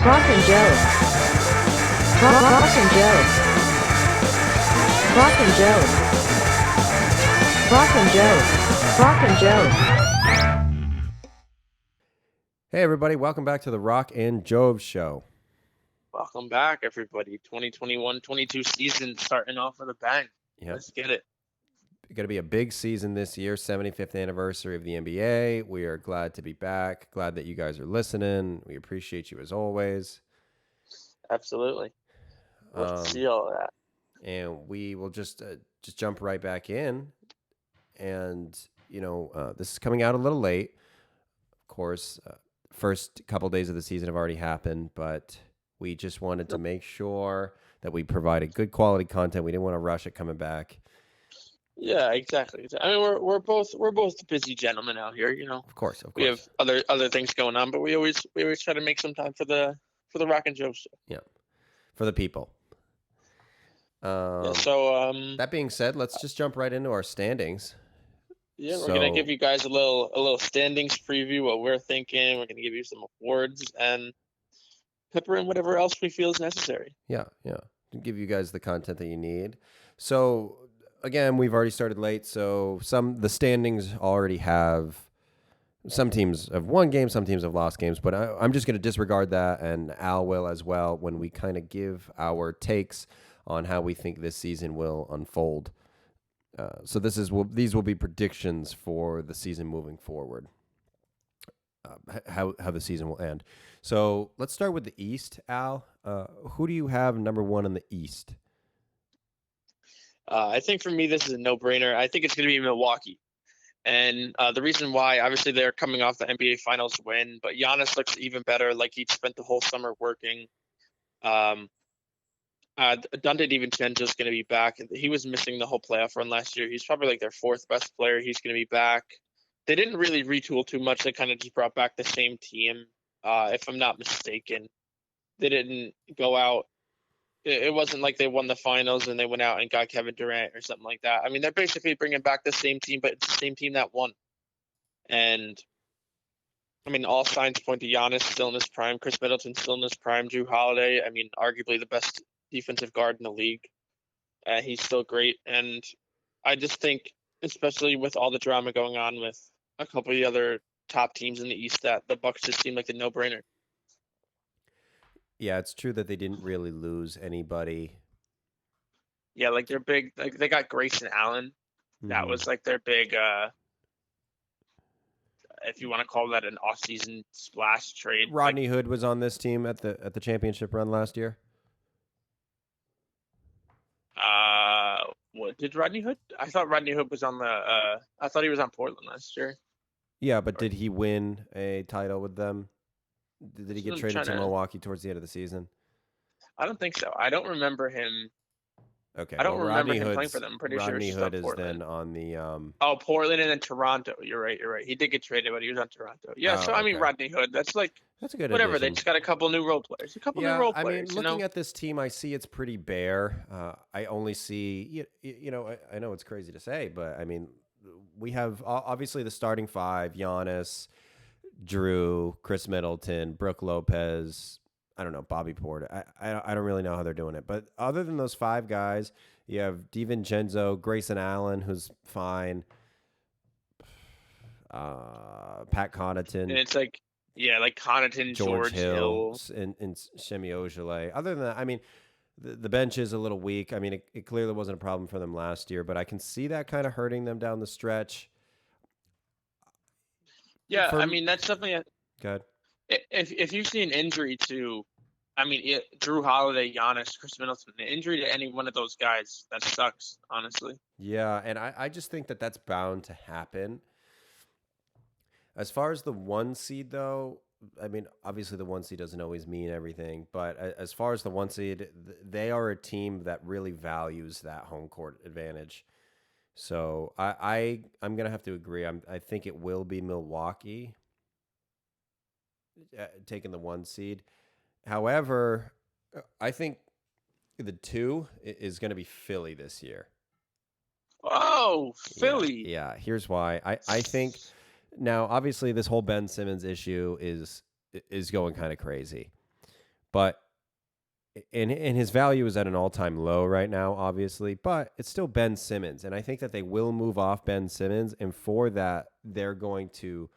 Rock and Jouv. Rock and Jouv. Rock and Jouv. Rock and Jouv. Rock and Jouv. Hey everybody, welcome back to the Rock and Jouv show. Welcome back, everybody. 2021-22 season starting off with a bang. Yep. Let's get it. It's going to be a big season this year, 75th anniversary of the NBA. We are glad to be back. Glad that you guys are listening. We appreciate you as always. Absolutely. Let's see all of that. And we will just jump right back in. And, this is coming out a little late. Of course, first couple days of the season have already happened, but we just wanted to make sure that we provided good quality content. We didn't want to rush it coming back. Yeah, exactly. I mean, we're both busy gentlemen out here. Of course. We have other things going on, but we always try to make some time for the Rock and Jouv show. Yeah, for the people. That being said, let's just jump right into our standings. Yeah, we're gonna give you guys a little standings preview, what we're thinking. We're gonna give you some awards and pepper in whatever else we feel is necessary. Yeah. Give you guys the content that you need. So again, we've already started late, so the standings already have, some teams have won games, some teams have lost games, but I'm just going to disregard that, and Al will as well, when we kind of give our takes on how we think this season will unfold. So these will be predictions for the season moving forward, how the season will end. So let's start with the East, Al. Who do you have number one in the East? I think for me, this is a no-brainer. I think it's going to be Milwaukee. And the reason why, obviously, they're coming off the NBA Finals win, but Giannis looks even better, like he spent the whole summer working. Dante DiVincenzo is going to be back. He was missing the whole playoff run last year. He's probably like their fourth best player. He's going to be back. They didn't really retool too much. They kind of just brought back the same team, if I'm not mistaken. They didn't go out. It wasn't like they won the finals and they went out and got Kevin Durant or something like that. I mean, they're basically bringing back the same team, but it's the same team that won. And, I mean, all signs point to Giannis still in his prime, Chris Middleton still in his prime, Jrue Holiday, I mean, arguably the best defensive guard in the league. He's still great. And I just think, especially with all the drama going on with a couple of the other top teams in the East, that the Bucks just seem like the no-brainer. Yeah, it's true that they didn't really lose anybody. Yeah, like their big, like they got Grayson Allen. That was like their big, if you want to call that an off-season splash trade. Rodney Hood was on this team at the championship run last year. What did Rodney Hood? I thought Rodney Hood was on the. I thought he was on Portland last year. Yeah, but did he win a title with them? Did he get traded to Milwaukee towards the end of the season? I don't think so. I don't remember him. Okay. I don't remember him playing for them. I'm pretty sure Rodney Hood is Portland. then on the. Portland and then Toronto. You're right. He did get traded, but he was on Toronto. Yeah. I mean, Rodney Hood. That's a good. Whatever. Addition. They just got a couple new role players. I mean, looking at this team, I see it's pretty bare. I only see. I know it's crazy to say, but I mean, we have obviously the starting five: Giannis, Jrue, Chris Middleton, Brook Lopez. I don't know, Bobby Porter. I don't really know how they're doing it. But other than those five guys, you have DiVincenzo, Grayson Allen, who's fine, Pat Connaughton. And it's like Connaughton, George Hill, and Semi Ojeleye. Other than that, I mean, the bench is a little weak. I mean, it clearly wasn't a problem for them last year, but I can see that kind of hurting them down the stretch. Yeah, I mean, that's something. Go ahead. If you see an injury to, Jrue Holiday, Giannis, Chris Middleton, an injury to any one of those guys, that sucks, honestly. Yeah, and I just think that that's bound to happen. As far as the one seed, though, I mean, obviously the one seed doesn't always mean everything, but as far as the one seed, they are a team that really values that home court advantage. So I'm going to have to agree. I think it will be Milwaukee taking the one seed. However, I think the two is going to be Philly this year. Oh, Philly. Yeah, here's why. I think now, obviously, this whole Ben Simmons issue is going kind of crazy. but and his value is at an all-time low right now, obviously, but it's still Ben Simmons, and I think that they will move off Ben Simmons, and for that they're going to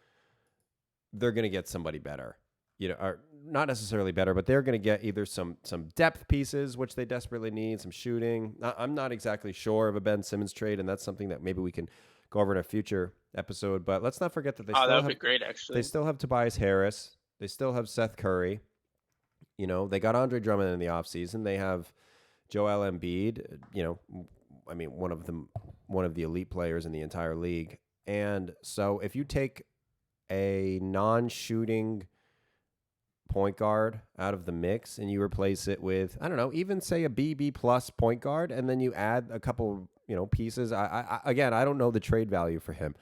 get somebody better, or not necessarily better, but they're going to get either some depth pieces, which they desperately need, some shooting. I'm not exactly sure of a Ben Simmons trade, and that's something that maybe we can go over in a future episode. But let's not forget that that would be great, actually. They still have Tobias Harris. They still have Seth Curry. They got Andre Drummond in the offseason. They have Joel Embiid, one of the elite players in the entire league. And so if you take a non-shooting point guard out of the mix and you replace it with, I don't know, even say a BB plus point guard, and then you add a couple, pieces. I don't know the trade value for him.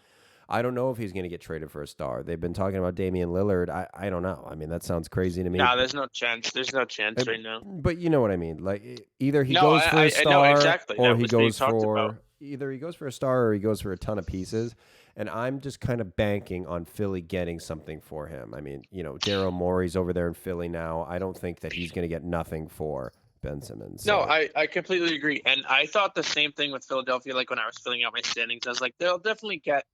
I don't know if he's going to get traded for a star. They've been talking about Damian Lillard. I don't know. I mean, that sounds crazy to me. No, there's no chance. There's no chance right now. But you know what I mean. Like either he goes for a star, or he goes for either he goes for a star or he goes for a ton of pieces. And I'm just kind of banking on Philly getting something for him. I mean, Daryl Morey's over there in Philly now. I don't think that he's going to get nothing for Ben Simmons. So. No, I completely agree. And I thought the same thing with Philadelphia. Like when I was filling out my standings, I was like, they'll definitely get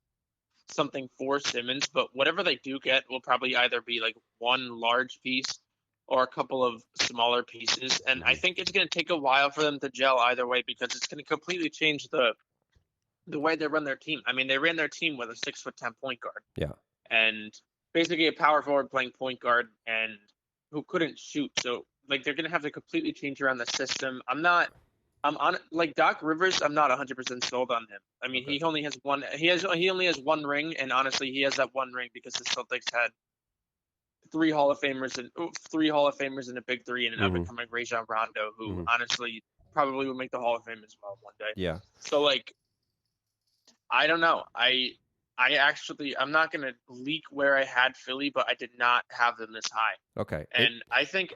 something for Simmons, but whatever they do get will probably either be like one large piece or a couple of smaller pieces. And I think it's going to take a while for them to gel either way, because it's going to completely change the way they run their team. I mean, they ran their team with a 6'10" point guard. Yeah. And basically a power forward playing point guard and who couldn't shoot. So like they're going to have to completely change around the system. I'm on like Doc Rivers. I'm not 100% sold on him. I mean, he only has one. He only has one ring, and honestly, he has that one ring because the Celtics had three Hall of Famers and a big three, and an up-and-coming Rajon Rondo, who honestly probably would make the Hall of Fame as well one day. Yeah. So like, I don't know. I'm not gonna leak where I had Philly, but I did not have them this high. Okay. And I think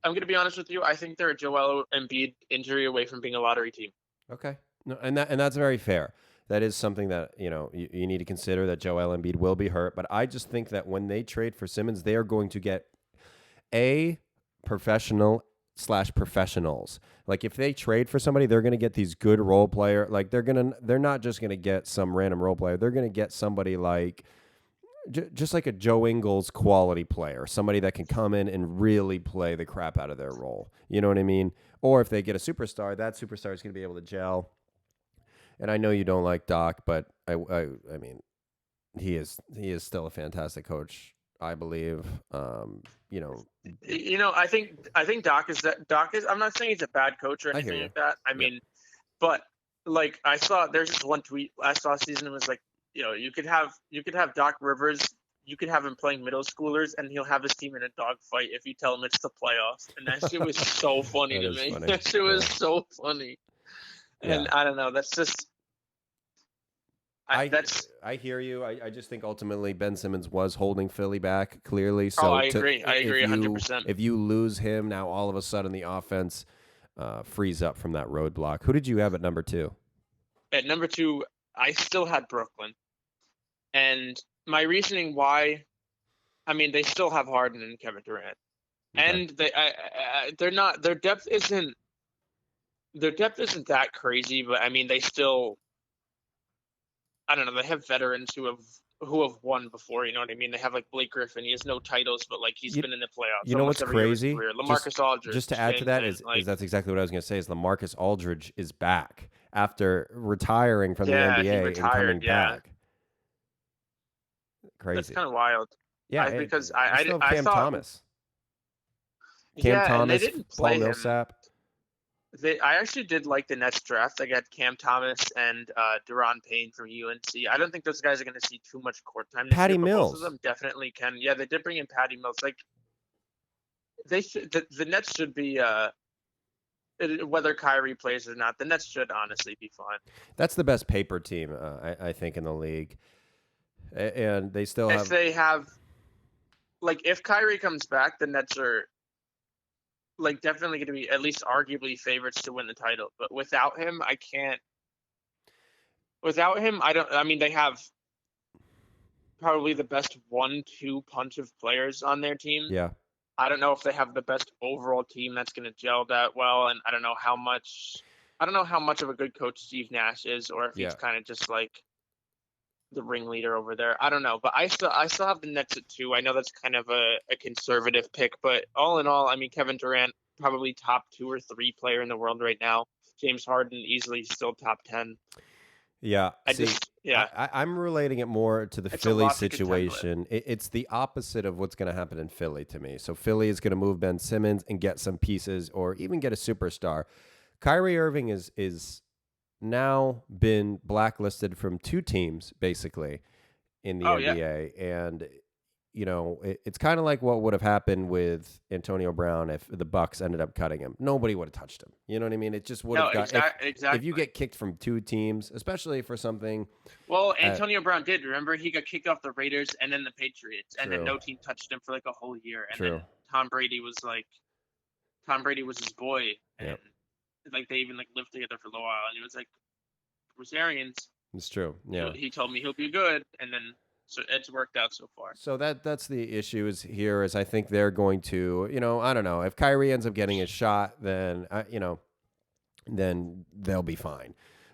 I'm going to be honest with you. I think they're a Joel Embiid injury away from being a lottery team. Okay. No, and that's very fair. That is something that, you need to consider, that Joel Embiid will be hurt. But I just think that when they trade for Simmons, they are going to get a professionals. Like if they trade for somebody, they're going to get these good role player. Like they're not just going to get some random role player. They're going to get somebody like just like a Joe Ingles quality player, somebody that can come in and really play the crap out of their role. You know what I mean? Or if they get a superstar, that superstar is going to be able to gel. And I know you don't like Doc, but I mean, he is still a fantastic coach, I believe. I think Doc is. I'm not saying he's a bad coach or anything like that. I mean, but like there's this one tweet last offseason. It was like, you could have Doc Rivers. You could have him playing middle schoolers, and he'll have his team in a dogfight if you tell him it's the playoffs. And that shit was so funny to me. Funny. That shit was so funny. And I don't know. That's just. I hear you. I just think ultimately Ben Simmons was holding Philly back clearly. So I agree. I agree 100%. If you lose him, now all of a sudden the offense frees up from that roadblock. Who did you have at number 2? At number 2, I still had Brooklyn. And my reasoning why, I mean, they still have Harden and Kevin Durant. Okay. And their depth isn't that crazy, but I mean, they still, I don't know, they have veterans who have won before, you know what I mean? They have like Blake Griffin. He has no titles, but like he's been in the playoffs. You know what's crazy? LaMarcus Aldridge. Just to add to that is that's exactly what I was going to say, is LaMarcus Aldridge is back after retiring from the NBA and coming back. Crazy. That's kind of wild. Yeah, because I thought Cam Thomas. Cam Thomas, they didn't play Paul Millsap. I actually did like the Nets draft. I got Cam Thomas and Deron Payne from UNC. I don't think those guys are going to see too much court time. Patty Mills. Both of them definitely can. Yeah, they did bring in Patty Mills. Like they should. The Nets should be. Whether Kyrie plays or not, the Nets should honestly be fine. That's the best paper team, I think, in the league. And they still have. If they have, like, if Kyrie comes back, the Nets are. Like, definitely going to be at least arguably favorites to win the title. But without him, I can't. Without him, I mean, they have probably the best 1-2 punch of players on their team. Yeah. I don't know if they have the best overall team that's going to gel that well, and I don't know how much of a good coach Steve Nash is, or if he's kind of just like the ringleader over there. I don't know, but I still have the Nets at 2. I know that's kind of a conservative pick, but all in all, I mean, Kevin Durant probably top 2 or 3 player in the world right now. James Harden easily still top 10. Yeah, I'm relating it more to the Philly situation. It's the opposite of what's going to happen in Philly to me. So Philly is going to move Ben Simmons and get some pieces, or even get a superstar. Kyrie Irving is now been blacklisted from 2 teams basically in the NBA, and it's kind of like what would have happened with Antonio Brown if the Bucks ended up cutting him. Nobody would have touched him. You know what I mean? It just would have got exactly. If you get kicked from 2 teams, especially for something. Well, Antonio Brown did. Remember, he got kicked off the Raiders and then the Patriots, and then no team touched him for like a whole year. And then Tom Brady was his boy, and like they even like lived together for a little while. And he was like, "We're Arians." It's true. Yeah. He told me he'll be good, and then. So it's worked out so far. So that's the issue is I think they're going to, I don't know. If Kyrie ends up getting a shot, then, then they'll be fine.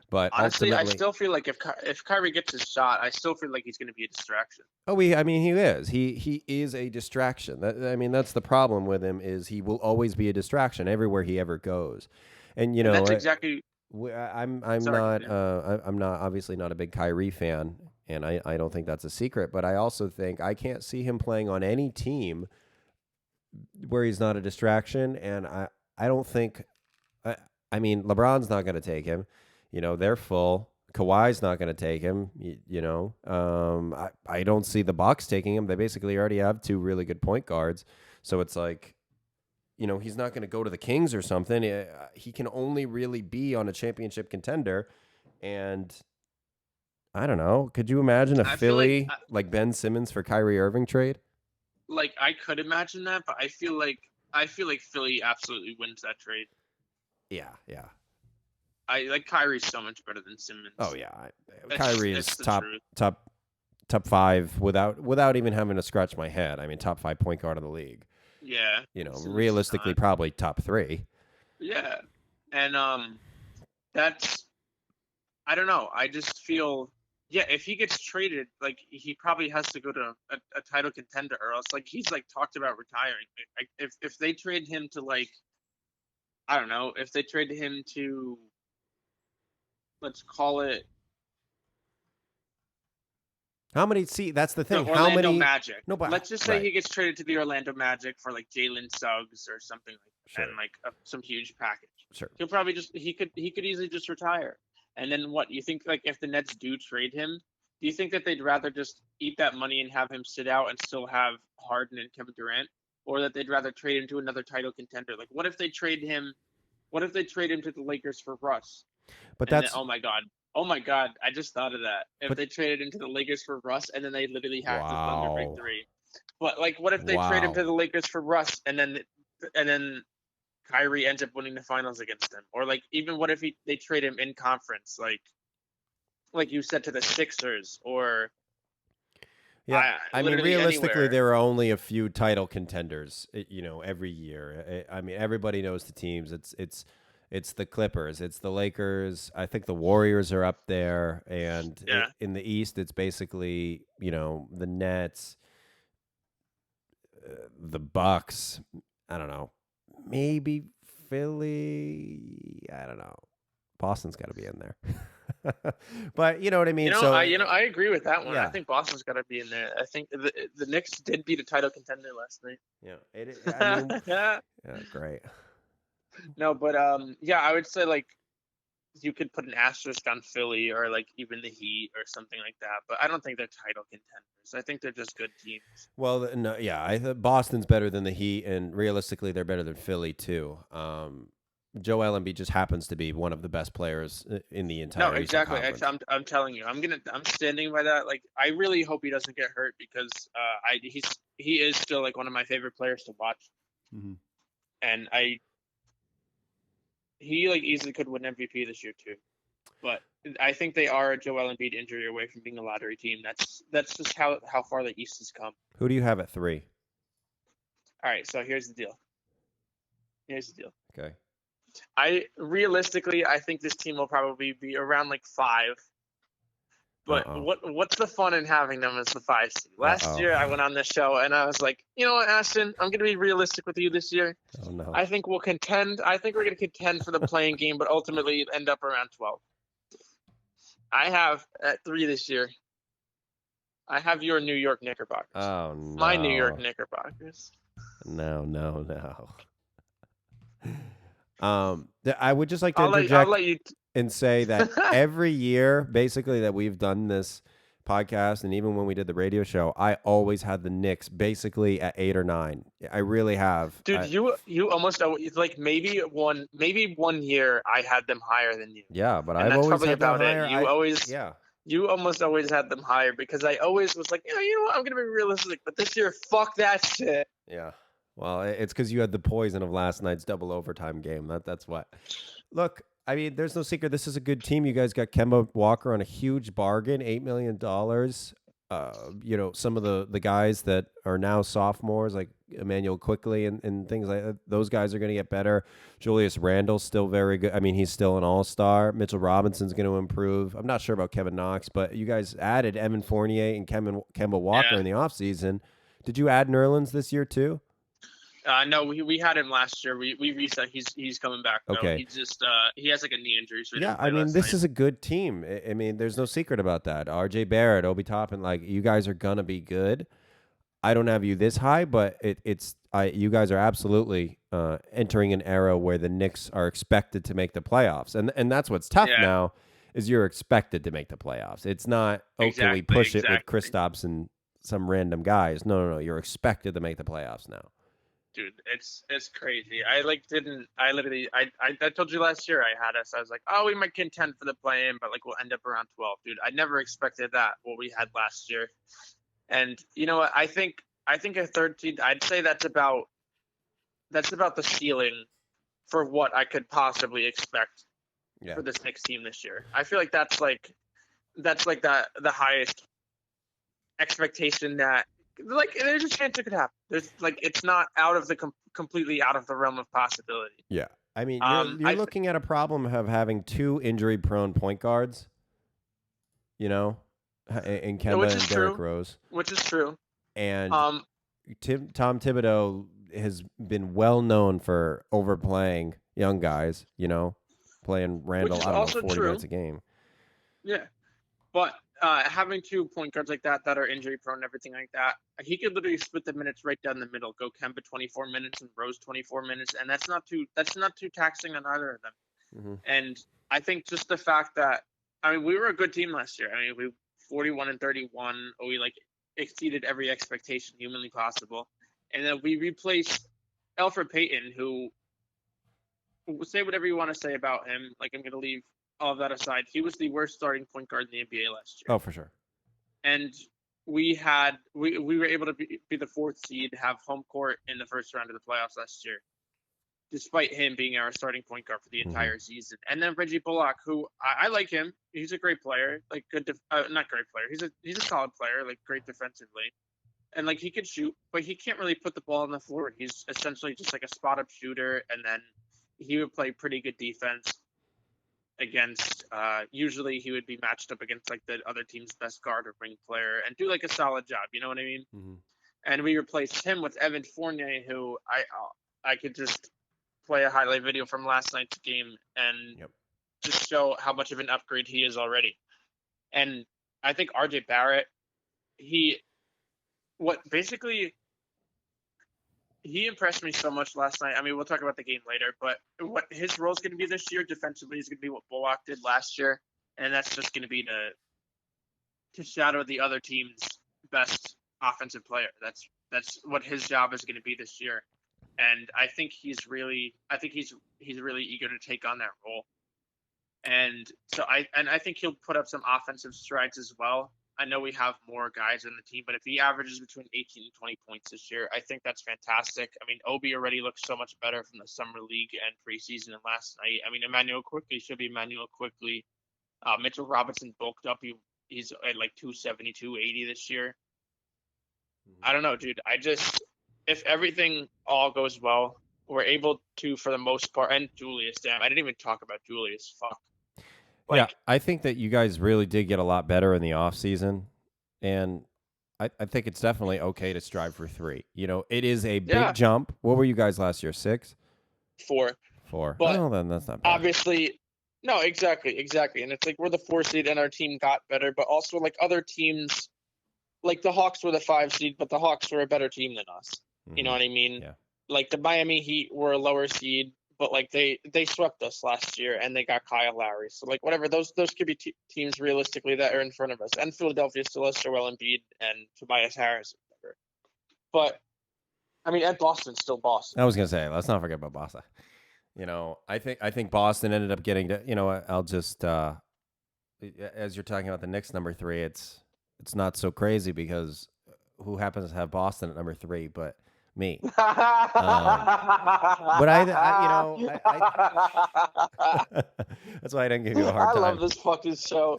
But honestly, I still feel like if Kyrie gets his shot, I still feel like he's going to be a distraction. Oh, he is. He is a distraction. That's the problem with him is he will always be a distraction everywhere he ever goes. And, that's exactly. I'm not obviously not a big Kyrie fan. And I don't think that's a secret, but I also think I can't see him playing on any team where he's not a distraction. And I don't think, LeBron's not going to take him. They're full. Kawhi's not going to take him. I don't see the Bucks taking him. They basically already have 2 really good point guards. So it's like, he's not going to go to the Kings or something. He can only really be on a championship contender. And I don't know. Could you imagine a Philly like Ben Simmons for Kyrie Irving trade? Like I could imagine that, but I feel like Philly absolutely wins that trade. Yeah. I like Kyrie's so much better than Simmons. Oh yeah, Kyrie is top 5 without even having to scratch my head. I mean, top 5 point guard in the league. Yeah. Realistically, probably top 3. Yeah, and that's I don't know. I just feel. Yeah, if he gets traded, like he probably has to go to a title contender, or else like he's like talked about retiring. Like, if they trade him to like, I don't know, if they trade him to, let's call it. How many? See, that's the thing. Orlando Magic. No, but let's just say he gets traded to the Orlando Magic for like Jalen Suggs or something like that, and like some huge package. Sure. He'll probably he could easily just retire. And then what? You think like if the Nets do trade him, do you think that they'd rather just eat that money and have him sit out and still have Harden and Kevin Durant, or that they'd rather trade him to another title contender? Like, what if they trade him? What if they trade him to the Lakers for Russ? But that's oh my god! I just thought of that. If they traded him to the Lakers for Russ, and then they literally have to Thunder Big 3. But like, what if they trade him to the Lakers for Russ, and then Kyrie ends up winning the finals against them? Or like even what if they trade him in conference, like you said, to the Sixers or I mean realistically anywhere. There are only a few title contenders every year. I mean everybody knows the teams. It's the Clippers, it's the Lakers, I think the Warriors are up there, and in the East it's basically the Nets, the Bucks, I don't know. Maybe Philly. I don't know. Boston's got to be in there. But you know what I mean. I agree with that one. Yeah. I think Boston's got to be in there. I think the Knicks did beat a title contender last night. Yeah. Great. No, but I would say like you could put an asterisk on Philly or like even the Heat or something like that. But I don't think they're title contenders. I think they're just good teams. Well, no, yeah, I think Boston's better than the Heat, and realistically, they're better than Philly too. Joel Embiid just happens to be one of the best players in the entire. No, exactly. I'm telling you, I'm standing by that. Like, I really hope he doesn't get hurt because he is still like one of my favorite players to watch, and he like easily could win MVP this year too. But I think they are a Joel Embiid injury away from being a lottery team. That's just how far the East has come. Who do you have at 3? All right, so here's the deal. Okay. I think this team will probably be around like 5. But Uh-oh. what's the fun in having them as the 5 seed? Last year I went on this show and I was like, you know what, Ashton, I'm gonna be realistic with you this year. Oh no. I think we'll contend. I think we're gonna contend for the playing game, but ultimately end up around 12. I have at 3 this year. I have your New York Knickerbockers. Oh no. My New York Knickerbockers. No. I would just like to interject I'll let you. and say that every year, basically, that we've done this podcast, and even when we did the radio show, I always had the Knicks basically at 8 or 9. I really have. Dude, you almost like maybe one year I had them higher than you. Yeah, but And I've that's always probably had them about higher. it. You almost always had them higher because I always was like, you know what, I'm gonna be realistic, but this year, fuck that shit. Yeah. Well, it's because you had the poison of last night's double overtime game. That's what. Look, I mean, there's no secret. This is a good team. You guys got Kemba Walker on a huge bargain, $8 million. Some of the guys that are now sophomores, like Emmanuel Quickly and things like that, those guys are going to get better. Julius Randle's still very good. I mean, he's still an all-star. Mitchell Robinson's going to improve. I'm not sure about Kevin Knox, but you guys added Evan Fournier and Kemba Walker in the offseason. Did you add Nerlens this year too? No, we had him last year. We reset. He's coming back though. Okay. He's just he has like a knee injury. So I mean, this is a good team. I mean, there's no secret about that. RJ Barrett, Obi Toppin, like you guys are gonna be good. I don't have you this high, but you guys are absolutely entering an era where the Knicks are expected to make the playoffs, and that's what's tough now is you're expected to make the playoffs. It's not can we push it with Kristaps and some random guys? No. You're expected to make the playoffs now. Dude, it's crazy. I told you last year I was like, oh, we might contend for the play-in, but like we'll end up around 12. Dude, I never expected that, what we had last year. And you know what? I think a 13, I'd say that's about the ceiling for what I could possibly expect for this Knicks team this year. I feel like that's the highest expectation that like there's a chance it could happen. There's like it's not out of the completely out of the realm of possibility. Yeah, I mean you're looking at a problem of having 2 injury-prone point guards. You know, in Kemba and Derrick Rose, which is true. And Tom Thibodeau has been well known for overplaying young guys. You know, playing Randall 40 minutes a game. Yeah, but having 2 point guards like that are injury prone and everything like that, he could literally split the minutes right down the middle. Go Kemba 24 minutes and Rose 24 minutes, and that's not too taxing on either of them. Mm-hmm. And I think just the fact that we were a good team last year. I mean, we 41-31. We like exceeded every expectation humanly possible, and then we replaced Elfrid Payton, who say whatever you want to say about him. Like I'm gonna leave all of that aside. He was the worst starting point guard in the NBA last year. Oh, for sure. And we were able to be the 4th seed, have home court in the first round of the playoffs last year, despite him being our starting point guard for the entire season. And then Reggie Bullock, who I like him. He's a great player, like not great player. He's a solid player, like great defensively. And like he could shoot, but he can't really put the ball on the floor. He's essentially just like a spot up shooter, and then he would play pretty good defense against usually he would be matched up against like the other team's best guard or wing player and do like a solid job, you know what I mean? Mm-hmm. And we replaced him with Evan Fournier, who I could just play a highlight video from last night's game and just show how much of an upgrade he is already. And I think RJ Barrett, he impressed me so much last night. I mean, we'll talk about the game later, but what his role is going to be this year defensively is going to be what Bullock did last year, and that's just going to be to shadow the other team's best offensive player. That's what his job is going to be this year, and I think he's really eager to take on that role, and so I think he'll put up some offensive strides as well. I know we have more guys in the team, but if he averages between 18 and 20 points this year, I think that's fantastic. I mean, Obi already looks so much better from the summer league and preseason and last night. I mean, Emmanuel Quickly should be Emmanuel Quickly. Mitchell Robinson bulked up. He's at like 270, 280 this year. I don't know, dude. if everything all goes well, we're able to, for the most part, and Julius, damn, I didn't even talk about Julius. Fuck. Yeah, Like, I think that you guys really did get a lot better in the offseason, and I think it's definitely okay to strive for 3. It is a big yeah, jump. What were you guys last year? 6? 4. 4? But Oh, then that's not bad. obviously, no, exactly. And it's like we're the 4 seed and our team got better, but also like other teams, like the Hawks were the 5 seed, but the Hawks were a better team than us. You know what I mean? Yeah. Like the Miami Heat were a lower seed, but like they swept us last year and they got Kyle Lowry. So like whatever, those could be teams realistically that are in front of us. And Philadelphia still has Joel Embiid and Tobias Harris. Whatever. But I mean, and Boston's still Boston. I was gonna say, let's not forget about Boston. I think Boston ended up getting to. I'll just as you're talking about the Knicks number 3, it's not so crazy because who happens to have Boston at number 3 but me. But that's why I didn't give you a hard time. I love this fucking show.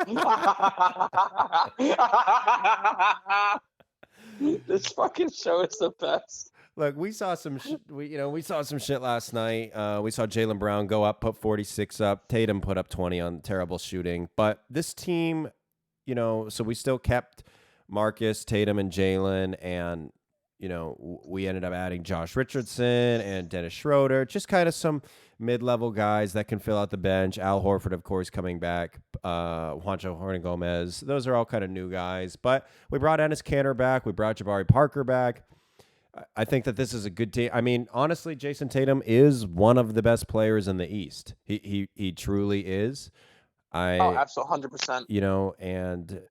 This fucking show is the best. Look, we saw some we saw some shit last night. We saw Jaylen Brown go up, put 46 up. Tatum put up 20 on terrible shooting. But this team, so we still kept Marcus, Tatum, and Jaylen, and we ended up adding Josh Richardson and Dennis Schroeder, just kind of some mid-level guys that can fill out the bench. Al Horford, of course, coming back. Juancho Hernan-Gomez. Those are all kind of new guys. But we brought Enes Kanter back. We brought Jabari Parker back. I think that this is a good team. I mean, honestly, Jason Tatum is one of the best players in the East. He truly is. Absolutely, 100%. And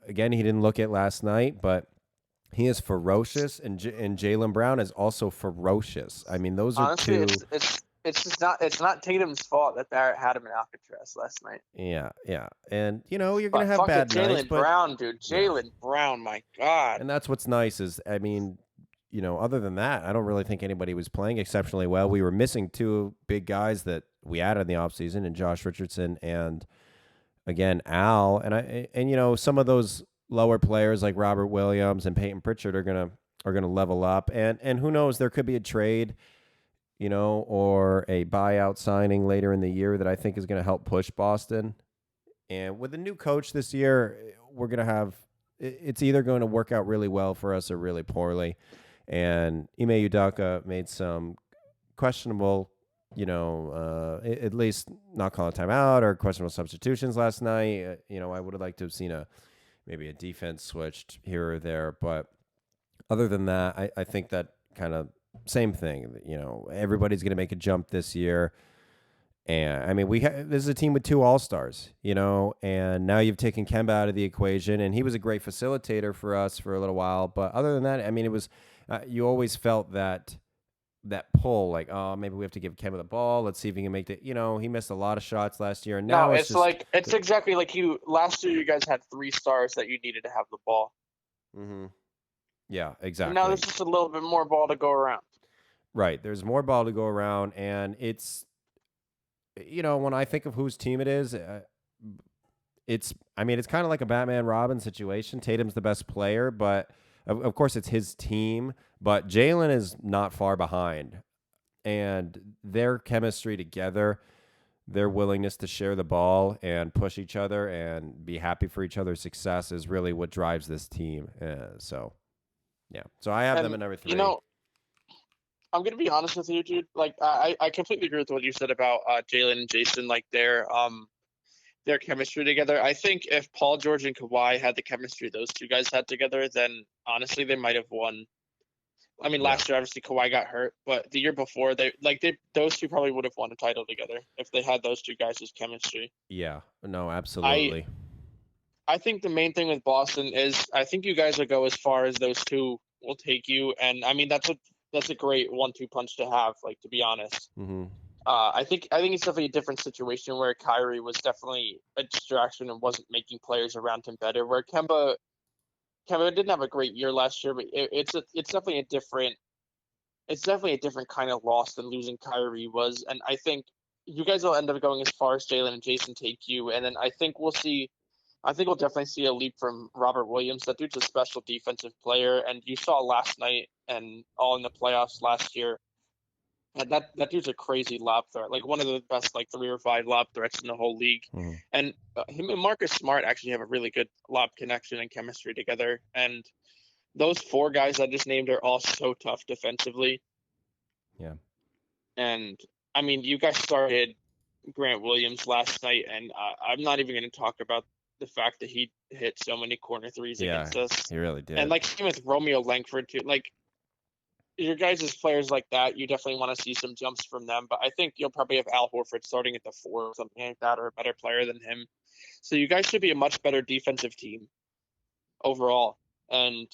again, he didn't look it last night, but he is ferocious, and Jaylen Brown is also ferocious. I mean, those are honestly, two. It's not Tatum's fault that Barrett had him in Alcatraz last night. Yeah, and you're gonna have bad nights. Jaylen Brown, dude, Jaylen Brown, my God. And that's what's nice is, I mean, other than that, I don't really think anybody was playing exceptionally well. We were missing 2 big guys that we added in the offseason, and Josh Richardson and, again, Al. And some of those lower players like Robert Williams and Peyton Pritchard are gonna level up. And who knows, there could be a trade, or a buyout signing later in the year that I think is going to help push Boston. And with a new coach this year, we're going to have it's either going to work out really well for us or really poorly. And Ime Udoka made some questionable, at least not calling timeout or questionable substitutions last night. I would have liked to have seen maybe a defense switched here or there. But other than that, I think that kind of same thing. Everybody's going to make a jump this year. And I mean, this is a team with 2 all-stars, and now you've taken Kemba out of the equation, and he was a great facilitator for us for a little while. But other than that, I mean, it was you always felt that pull, like, oh, maybe we have to give Kemba the ball. Let's see if he can make it. He missed a lot of shots last year, and now it's exactly like last year. You guys had 3 stars that you needed to have the ball. Mm-hmm. Yeah, exactly. And now there's just a little bit more ball to go around. Right, there's more ball to go around, and it's. When I think of whose team it is, it's kind of like a Batman Robin situation. Tatum's the best player, but of course it's his team. But Jaylen is not far behind, and their chemistry together, their willingness to share the ball and push each other and be happy for each other's success is really what drives this team. So I have them at number 3. I'm gonna be honest with you, dude. Like, I completely agree with what you said about Jaylen and Jason, like their chemistry together. I think if Paul George and Kawhi had the chemistry those 2 guys had together, then honestly they might have won. I mean, last year obviously Kawhi got hurt, but the year before those 2 probably would have won a title together if they had those 2 guys' chemistry. Yeah, no, absolutely. I think the main thing with Boston is I think you guys will go as far as those 2 will take you, and I mean that's a great 1-2 punch to have, like, to be honest. Mm-hmm. I think it's definitely a different situation where Kyrie was definitely a distraction and wasn't making players around him better. Where Kemba didn't have a great year last year, but it's definitely a different kind of loss than losing Kyrie was. And I think you guys will end up going as far as Jaylen and Jason take you, and then I think we'll see I think we'll definitely see a leap from Robert Williams. That dude's a special defensive player, and you saw last night and all in the playoffs last year. And that dude's a crazy lob threat, like one of the best like 3 or 5 lob threats in the whole league. Mhm. And him and Marcus Smart actually have a really good lob connection and chemistry together. And those 4 guys I just named are all so tough defensively. Yeah. And I mean, you guys started Grant Williams last night, and I'm not even going to talk about the fact that he hit so many corner threes against us. He really did. And like same with Romeo Langford too. Like your guys' players like that, you definitely want to see some jumps from them. But I think you'll probably have Al Horford starting at the 4 or something like that, or a better player than him. So you guys should be a much better defensive team overall. And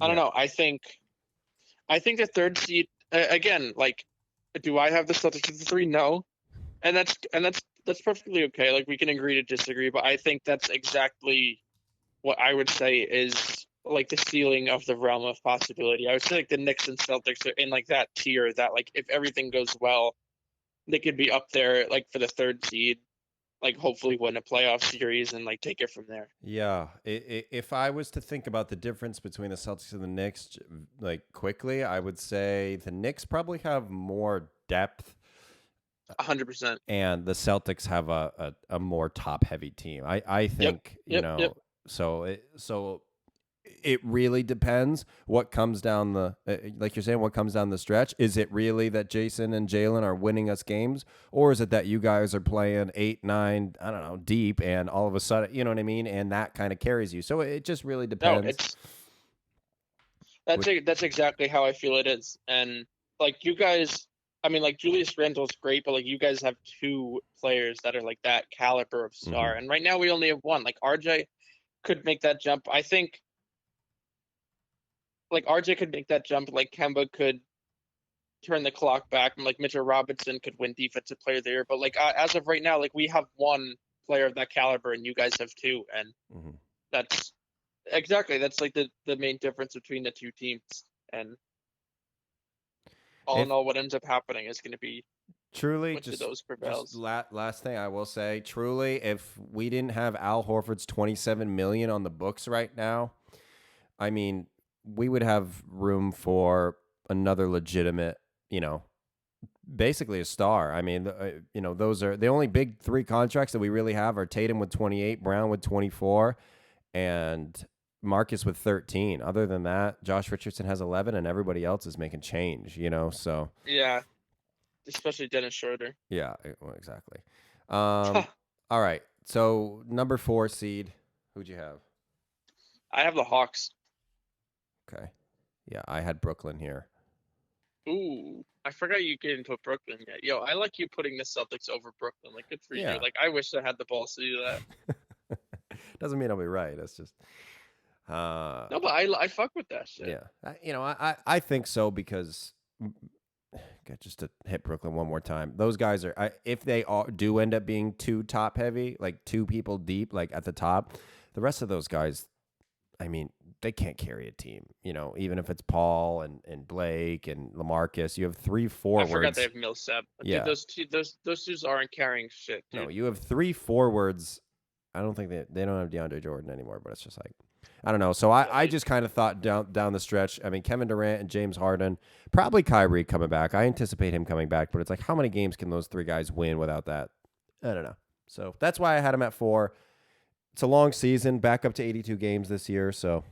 I don't know. I think the 3rd seed again. Like, do I have the Celtics at the 3? No, and that's perfectly okay. Like we can agree to disagree, but I think that's exactly what I would say is like the ceiling of the realm of possibility. I would say like the Knicks and Celtics are in like that tier that like if everything goes well, they could be up there like for the 3rd seed, like hopefully win a playoff series and like take it from there. Yeah. If I was to think about the difference between the Celtics and the Knicks, like quickly, I would say the Knicks probably have more depth 100%. and the Celtics have a more top heavy team. I think, Yep. so it really depends what comes down the like you're saying, what comes down the stretch. Is it really that Jason and Jalen are winning us games, or is it that you guys are playing 8, 9, I don't know, deep, and all of a sudden, you know what I mean, and that kind of carries you. So it just really depends. No, that's exactly how I feel it is. And like you guys, I mean, like Julius Randle's great, but like you guys have 2 players that are like that caliber of star. Mhm. And right now we only have 1. Like RJ could make that jump. I think like RJ could make that jump. Like Kemba could turn the clock back, and like Mitchell Robinson could win Defensive Player of the Year. But like as of right now, like we have 1 player of that caliber, and you guys have 2, and Mhm. that's like the main difference between the 2 teams. And all If in all, what ends up happening is going to be truly, which of those just prevails. last thing I will say, truly, if we didn't have Al Horford's 27 million on the books right now, I mean, we would have room for another legitimate, basically a star. I mean, those are the only big 3 contracts that we really have are Tatum with 28, Brown with 24, and Marcus with 13. Other than that, Josh Richardson has 11, and everybody else is making change, so. Yeah, especially Dennis Schroeder. Yeah, well, exactly. All right. So number 4 seed, who'd you have? I have the Hawks. Okay. Yeah, I had Brooklyn here. Ooh, I forgot you didn't put Brooklyn yet. Yo, I like you putting the Celtics over Brooklyn. Like, good for Yeah. you. Like, I wish I had the balls to do that. Doesn't mean I'll be right. That's just. No, but I fuck with that shit. Yeah. I think so because. Just to hit Brooklyn one more time, those guys are if they do end up being 2 top heavy, like 2 people deep, like at the top, the rest of those guys, I mean, they can't carry a team. Even if it's Paul and Blake and LaMarcus, you have 3 forwards. I forgot they have Millsap. Yeah, Dude, those 2 aren't carrying shit. Dude. No, you have 3 forwards. I don't think they don't have DeAndre Jordan anymore, but it's just like, I don't know. So I just kind of thought down the stretch. I mean, Kevin Durant and James Harden, probably Kyrie coming back. I anticipate him coming back, but it's like, how many games can those 3 guys win without that? I don't know. So that's why I had him at 4. It's a long season, back up to 82 games this year. So,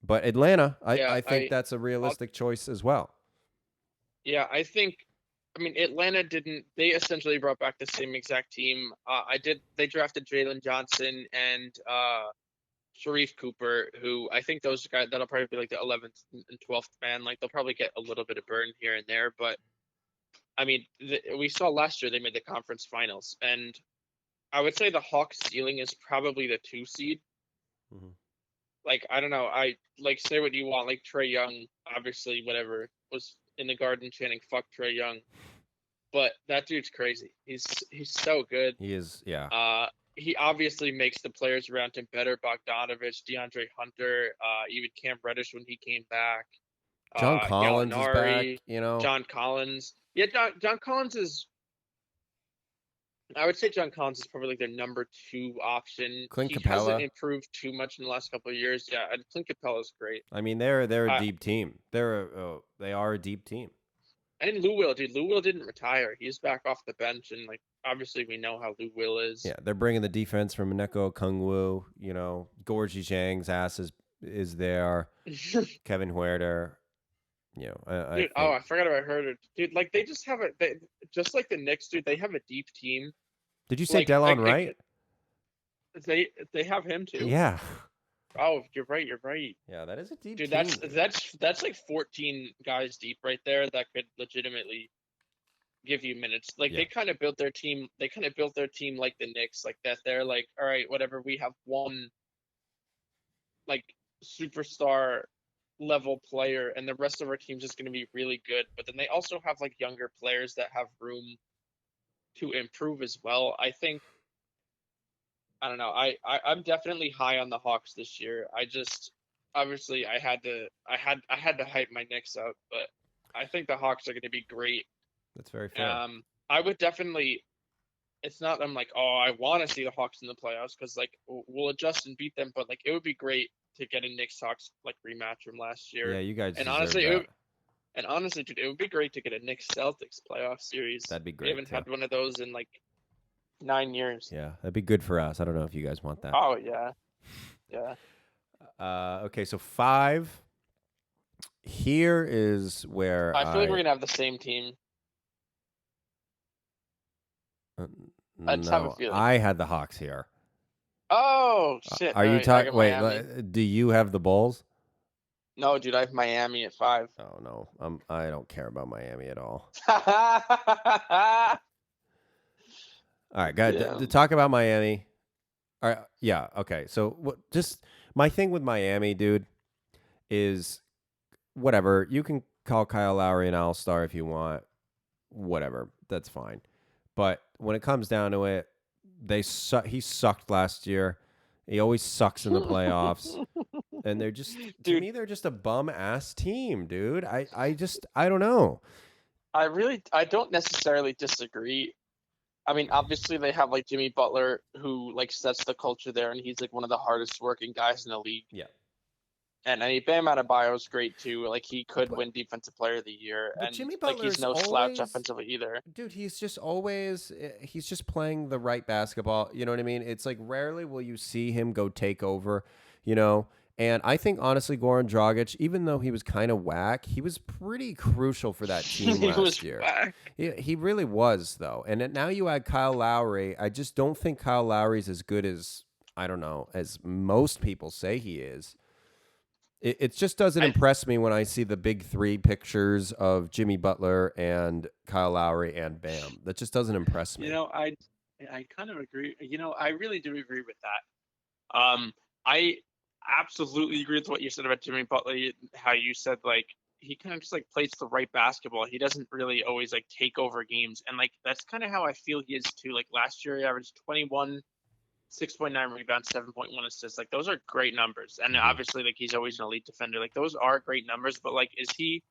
but Atlanta, I think that's a realistic choice as well. Yeah, I mean, Atlanta didn't. They essentially brought back the same exact team. They drafted Jalen Johnson and Sharif Cooper, who I think those guys that'll probably be like the 11th and 12th man. Like they'll probably get a little bit of burn here and there, but I mean, we saw last year they made the conference finals, and I would say the Hawks' ceiling is probably the 2 seed. Mm-hmm. Like I don't know, I like say what you want. Like Trae Young, obviously, whatever was in the Garden chanting "fuck Trae Young," but that dude's crazy. He's so good. He is, yeah. He obviously makes the players around him better. Bogdanovich, DeAndre Hunter, even Cam Reddish when he came back. John Collins Gallinari, is back. John Collins. Yeah, John Collins is. I would say John Collins is probably like their number 2 option. Clint He hasn't Capella. improved too much in the last couple of years. Yeah, and Clint Capella's great. I mean, they're a Uh, deep team. They are a deep team. and Lou Will, dude. Lou Will didn't retire. He's back off the bench, and like obviously we know how Lou Will is. Yeah, they're bringing the defense from Neko Kungwu. You know, Gorgie Zhang's ass is there. Kevin Huerter. You know, I Dude, think, I forgot about Herder. Dude, like they just have just like the Knicks, dude. They have a deep team. did you say Delon Like Wright? they have him too. Yeah. Oh, you're right. You're right. Yeah, that is a deep Dude, team. that's like 14 guys deep right there that could legitimately give you minutes. Like Yeah. they kind of built their team. They kind of built their team like the Knicks, like that. They're like, all right, whatever. We have one like superstar level player, and the rest of our team's just going to be really good. But then they also have like younger players that have room to improve as well. I think. I don't know. I'm definitely high on the Hawks this year. I just obviously I had to hype my Knicks up, but I think the Hawks are going to be great. That's very fair. I would definitely. It's not I'm like, oh, I want to see the Hawks in the playoffs because like we'll adjust and beat them, but like it would be great to get a Knicks Hawks like rematch from last year. Yeah, you guys And deserve honestly, that. dude, it would be great to get a Knicks Celtics playoff series. That'd be We great. haven't too. had one of those in like 9 years. Yeah, that'd be good for us. I don't know if you guys want that. Oh yeah, yeah. Okay, so 5. Here is where I feel like we're gonna have the same team. I just have a no, feeling. I had the Hawks here. Oh shit! Are you Alright, I talking? got Wait, Miami. do you have the Bulls? No, dude, I have Miami at 5. Oh no, I don't care about Miami at all. All right, guys, Yeah. to talk about Miami. All right, yeah, okay. So just my thing with Miami, dude, is whatever. You can call Kyle Lowry an all-star if you want. Whatever, that's fine. But when it comes down to it, he sucked last year. He always sucks in the playoffs. And they're just to Dude. me, they're just a bum ass team, dude. I don't know. I don't necessarily disagree. I mean, obviously they have like Jimmy Butler who like sets the culture there, and he's like one of the hardest working guys in the league. Yeah. And I mean, Bam Adebayo is great too. Like he could win Defensive Player of the Year, But and Jimmy like he's Butler's no slouch always- offensively either. Dude, he's just playing the right basketball. You know what I mean? It's like rarely will you see him go take over, you know? And I think honestly, Goran Dragic, even though he was kind of whack, he was pretty crucial for that team He last was year. whack. He really was, though. And now you add Kyle Lowry. I just don't think Kyle Lowry's as good as, I don't know, as most people say he is. It just doesn't impress me when I see the big 3 pictures of Jimmy Butler and Kyle Lowry and Bam. That just doesn't impress me. You know, I kind of agree. You know, I really do agree with that. I absolutely agree with what you said about Jimmy Butler. How you said like he kind of just like plays the right basketball. He doesn't really always like take over games, and like that's kind of how I feel he is too. Like last year, he averaged 21, 6.9 rebounds, 7.1 assists. Like those are great numbers, and obviously like he's always an elite defender. Like those are great numbers, but like is he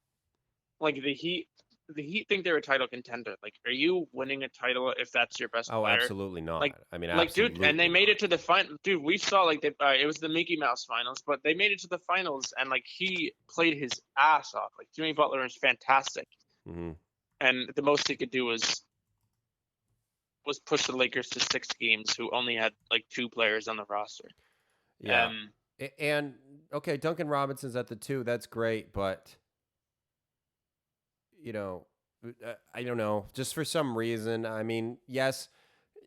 like the Heat? The Heat think they're a title contender. Like, are you winning a title if that's your best Oh, player? absolutely not. Like, I mean, like, absolutely dude, and they made not. it to the final. Dude, we saw like it was the Mickey Mouse finals, but they made it to the finals, and like he played his ass off. Like Jimmy Butler is fantastic, and the most he could do was push the Lakers to 6 games, who only had like 2 players on the roster. Yeah. And okay, Duncan Robinson's at the 2. That's great, but you know, I don't know. Just for some reason, I mean, yes,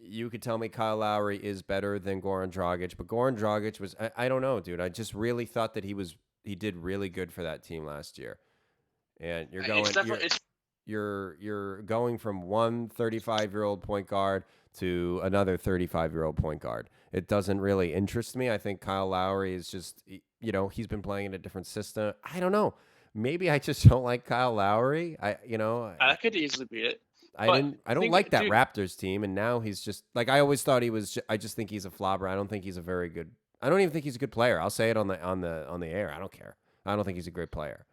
you could tell me Kyle Lowry is better than Goran Dragic, but Goran Dragic was I don't know, dude. I just really thought that he did really good for that team last year. And you're going from one 35-year-old point guard to another 35-year-old point guard. It doesn't really interest me. I think Kyle Lowry is just, you know, he's been playing in a different system. I don't know. Maybe I just don't like Kyle Lowry. That could easily be it. I don't like that Raptors team, and now he's just like I always thought he was. I just think he's a flobber. I don't think he's a very good. I don't even think he's a good player. I'll say it on the air. I don't care. I don't think he's a great player.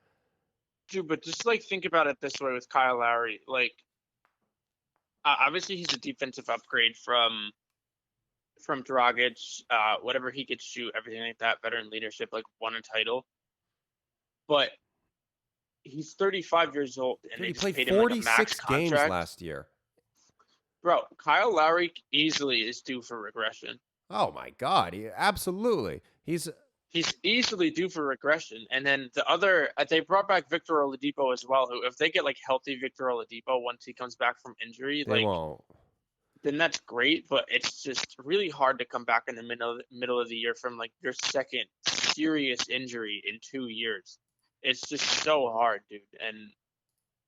Dude, but just like think about it this way with Kyle Lowry. Like, obviously he's a defensive upgrade from Dragic. Whatever he could shoot, everything like that, veteran leadership, like won a title. But he's 35 years old, and Dude, they he just played paid him like a max 46 games contract. last year. Bro, Kyle Lowry easily is due for regression. Oh my God, absolutely. He's easily due for regression. And then the other, they brought back Victor Oladipo as well. Who, if they get like healthy Victor Oladipo once he comes back from injury, they won't. Then that's great. But it's just really hard to come back in the middle of the year from like your second serious injury in 2 years. It's just so hard, dude. And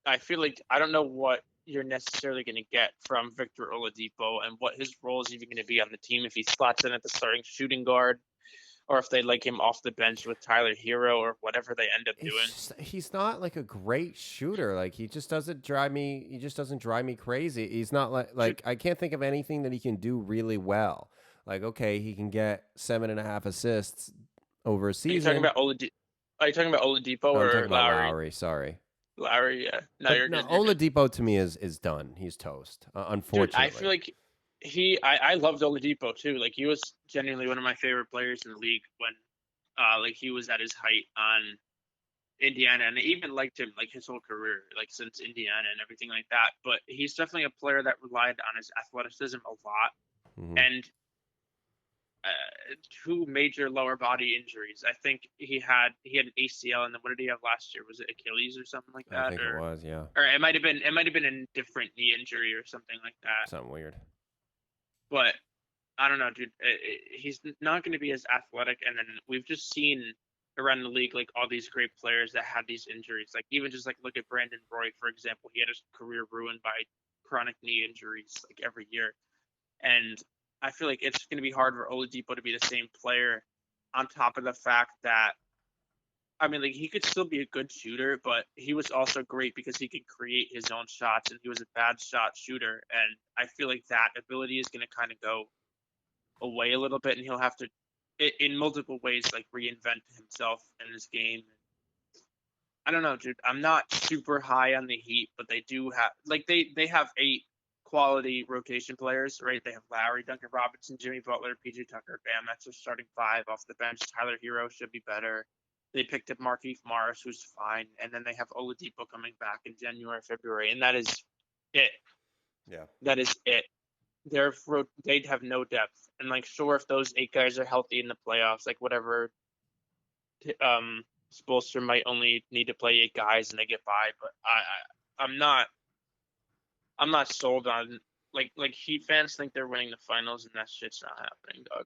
I feel like I don't know what you're necessarily going to get from Victor Oladipo and what his role is even going to be on the team if he slots in at the starting shooting guard, or if they like him off the bench with Tyler Hero or whatever they end up doing. He's not like a great shooter. Like he just doesn't drive me crazy. He's not like I can't think of anything that he can do really well. Like, okay, he can get 7.5 assists over a season. Are you talking about Oladipo No, or I'm talking about Lowry? Lowry, sorry. Lowry, yeah. No, you're good. Oladipo to me is done. He's toast. Unfortunately. Dude, I feel like I loved Oladipo too. Like he was genuinely one of my favorite players in the league when like he was at his height on Indiana, and I even liked him like his whole career, like since Indiana and everything like that. But he's definitely a player that relied on his athleticism a lot. Mm-hmm. And 2 major lower body injuries. I think he had an ACL, and then what did he have last year? Was it Achilles or something like that? I think it was, yeah. Or it might have been a different knee injury or something like that. Something weird. But I don't know, dude. He's not going to be as athletic, and then we've just seen around the league like all these great players that had these injuries. Like even just like look at Brandon Roy, for example. He had his career ruined by chronic knee injuries like every year, and I feel like it's going to be hard for Oladipo to be the same player, on top of the fact that, I mean, like he could still be a good shooter, but he was also great because he could create his own shots, and he was a bad shot shooter. And I feel like that ability is going to kind of go away a little bit, and he'll have to, in multiple ways, like reinvent himself in his game. I don't know, dude. I'm not super high on the Heat, but they do have, like, they have 8 quality rotation players, right? They have Lowry, Duncan Robinson, Jimmy Butler, PJ Tucker. Bam, that's their starting 5 off the bench. Tyler Hero should be better. They picked up Markieff Morris, who's fine, and then they have Oladipo coming back in January, February, and that is it. Yeah, that is it. They'd have no depth, and like sure, if those 8 guys are healthy in the playoffs, like whatever, Spoelstra might only need to play 8 guys and they get by, but I'm not sold on like Heat fans think they're winning the finals, and that shit's not happening, dog.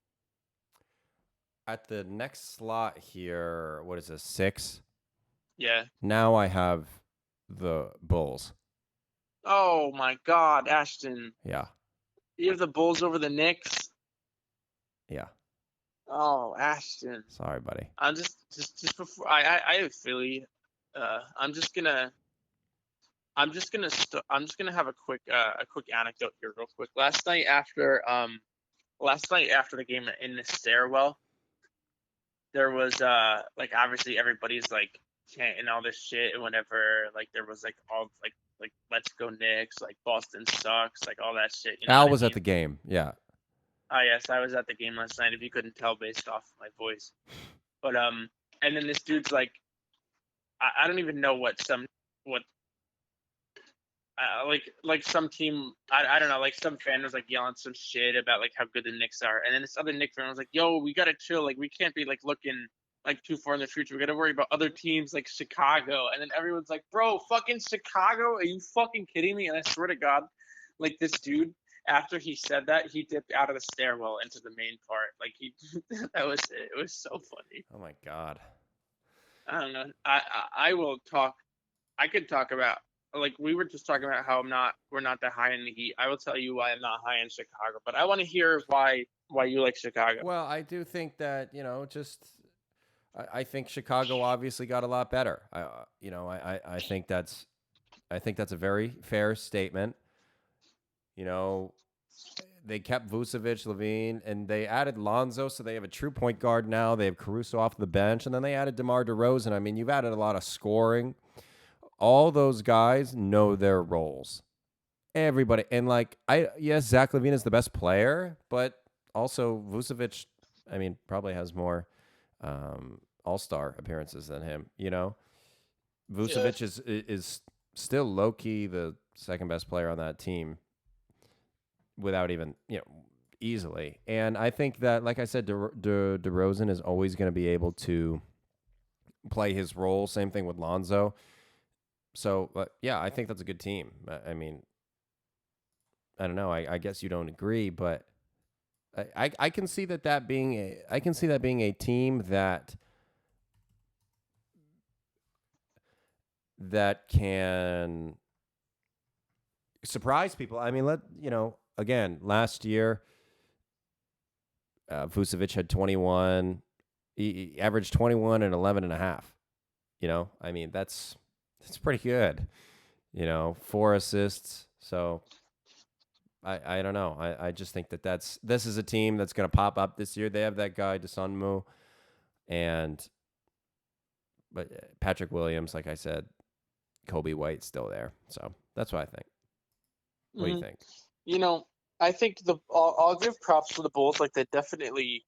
At the next slot here, what is this, 6? Yeah. Now I have the Bulls. Oh my God, Ashton. Yeah. You have the Bulls over the Knicks? Yeah. Oh, Ashton. Sorry, buddy. I'm just before I have Philly. I'm just gonna have a quick anecdote here real quick. Last night after the game in the stairwell, there was like obviously everybody's like chanting all this shit, and whenever like there was like all like let's go Knicks, like Boston sucks, like all that shit. You know Al was at the game. Yeah. Oh yes, I was at the game last night. If you couldn't tell based off my voice, but and then this dude's like, I don't even know what like some team, I don't know, like some fan was like yelling some shit about like how good the Knicks are, and then this other Knicks fan was like, yo, we gotta chill, like we can't be like looking like too far in the future, we gotta worry about other teams like Chicago. And then everyone's like, bro, fucking Chicago, are you fucking kidding me? And I swear to God, like this dude, after he said that, he dipped out of the stairwell into the main part, like he that was it. It was so funny. Oh my God. I don't know. I could talk about, like we were just talking about how we're not that high in the Heat. I will tell you why I'm not high in Chicago, but I want to hear why you like Chicago. Well, I do think that, I think Chicago obviously got a lot better. I think that's a very fair statement. They kept Vucevic, Levine, and they added Lonzo, so they have a true point guard now. They have Caruso off the bench, and then they added DeMar DeRozan. I mean, you've added a lot of scoring. All those guys know their roles, everybody. And like, yes, Zach LaVine is the best player, but also Vucevic, I mean, probably has more all-star appearances than him. Yeah. Vucevic is still low key the second best player on that team without even easily. And I think that, like I said, DeRozan is always going to be able to play his role. Same thing with Lonzo. So, yeah, I think that's a good team. I mean, I don't know. I guess you don't agree, but I can see that being a team that can surprise people. I mean, again, last year, Vucevic had 21. He averaged 21 and 11 and a half. I mean, that's pretty good. 4 assists. So I don't know. I just think this is a team that's going to pop up this year. They have that guy Dosunmu, but Patrick Williams, like I said, Kobe White's still there. So that's what I think. What do you think? I think I'll give props to the Bulls. Like they definitely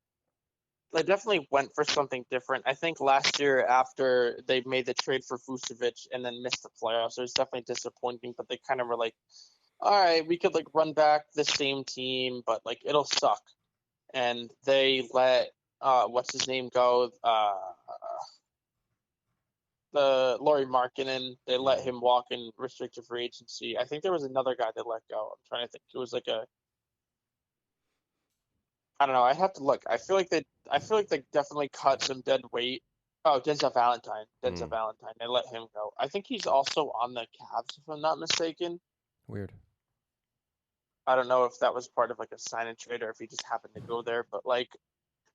went for something different. I think last year after they made the trade for Vucevic and then missed the playoffs, it was definitely disappointing. But they kind of were like, all right, we could like run back the same team, but like it'll suck. And they let what's his name go? The Lauri Markkanen. They let him walk in restricted free agency. I think there was another guy they let go. I'm trying to think. It was like I don't know. I have to look. I feel like they definitely cut some dead weight. Oh, Denzel Valentine. Denzel Valentine. They let him go. I think he's also on the Cavs, if I'm not mistaken. Weird. I don't know if that was part of like a sign and trade or if he just happened to go there, but like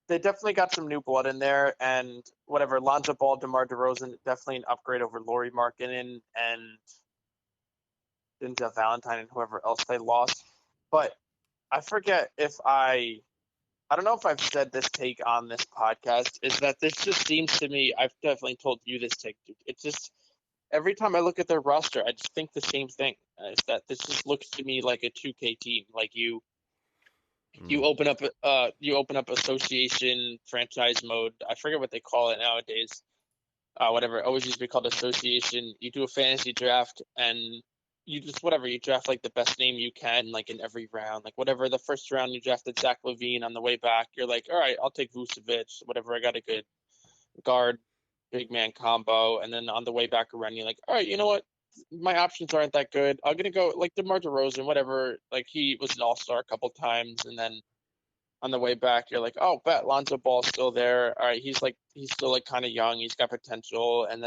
they definitely got some new blood in there, and whatever. Lonzo Ball, DeMar DeRozan, definitely an upgrade over Lauri Markkanen and Denzel Valentine and whoever else they lost. But I forget if I don't know if I've said this take on this podcast, is that this just seems to me, I've definitely told you this take, dude. It's just every time I look at their roster, I just think the same thing. Is that this just looks to me like a 2K team. Like you open up association franchise mode. I forget what they call it nowadays. Whatever. It always used to be called association. You do a fantasy draft and you just you draft like the best name you can, like in every round. Like whatever the first round you drafted Zach LaVine, on the way back you're like, all right, I'll take Vucevic. Whatever, I got a good guard, big man combo, and then on the way back around you're like, all right, you know what? My options aren't that good. I'm gonna go like DeMar DeRozan, whatever. Like he was an all-star a couple times, and then on the way back, you're like, oh, bet Lonzo Ball's still there. All right, he's still like kind of young. He's got potential, and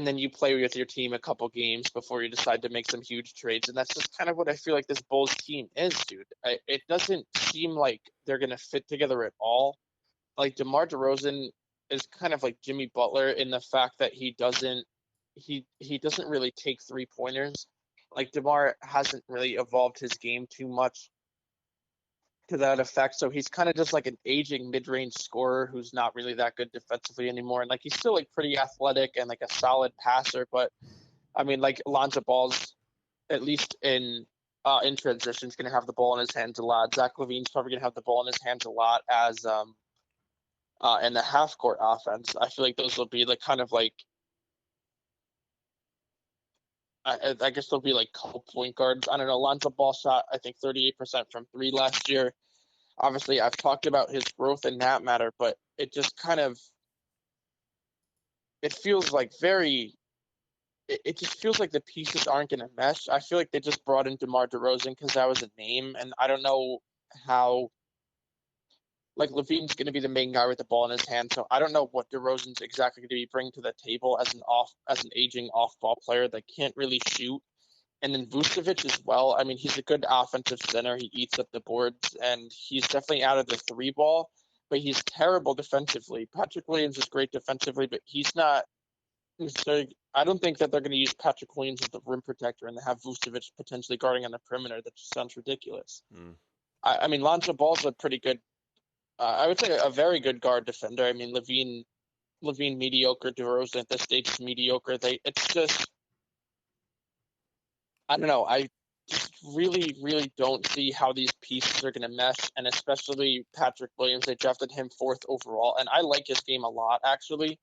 then you play with your team a couple games before you decide to make some huge trades, and that's just kind of what I feel like this Bulls team is, dude. It doesn't seem like they're gonna fit together at all. Like DeMar DeRozan is kind of like Jimmy Butler in the fact that he doesn't really take 3-pointers. Like DeMar hasn't really evolved his game too much to that effect. So he's kind of just like an aging mid-range scorer who's not really that good defensively anymore. And like he's still like pretty athletic and like a solid passer, but I mean like Lonzo Ball's at least in transition is going to have the ball in his hands a lot. Zach LaVine's probably going to have the ball in his hands a lot as in the half court offense. I feel like those will be like kind of like I guess they'll be like couple point guards. I don't know. Lonzo Ball shot I think 38% from 3 last year. Obviously, I've talked about his growth in that matter, but it just kind of it feels like it just feels like the pieces aren't going to mesh. I feel like they just brought in DeMar DeRozan because that was a name, and I don't know how. Like LaVine's going to be the main guy with the ball in his hand, so I don't know what DeRozan's exactly going to be bringing to the table as an aging off ball player that can't really shoot. And then Vucevic as well. I mean, he's a good offensive center. He eats up the boards, and he's definitely out of the 3 ball, but he's terrible defensively. Patrick Williams is great defensively, but he's not. I don't think that they're going to use Patrick Williams as the rim protector and have Vucevic potentially guarding on the perimeter. That just sounds ridiculous. I mean, Lonzo Ball's a pretty good. I would say a very good guard defender. I mean, LaVine mediocre. DeRozan at this stage is mediocre. It's just I don't know. I just really, really don't see how these pieces are going to mesh, and especially Patrick Williams. They drafted him 4th overall, and I like his game a lot, actually.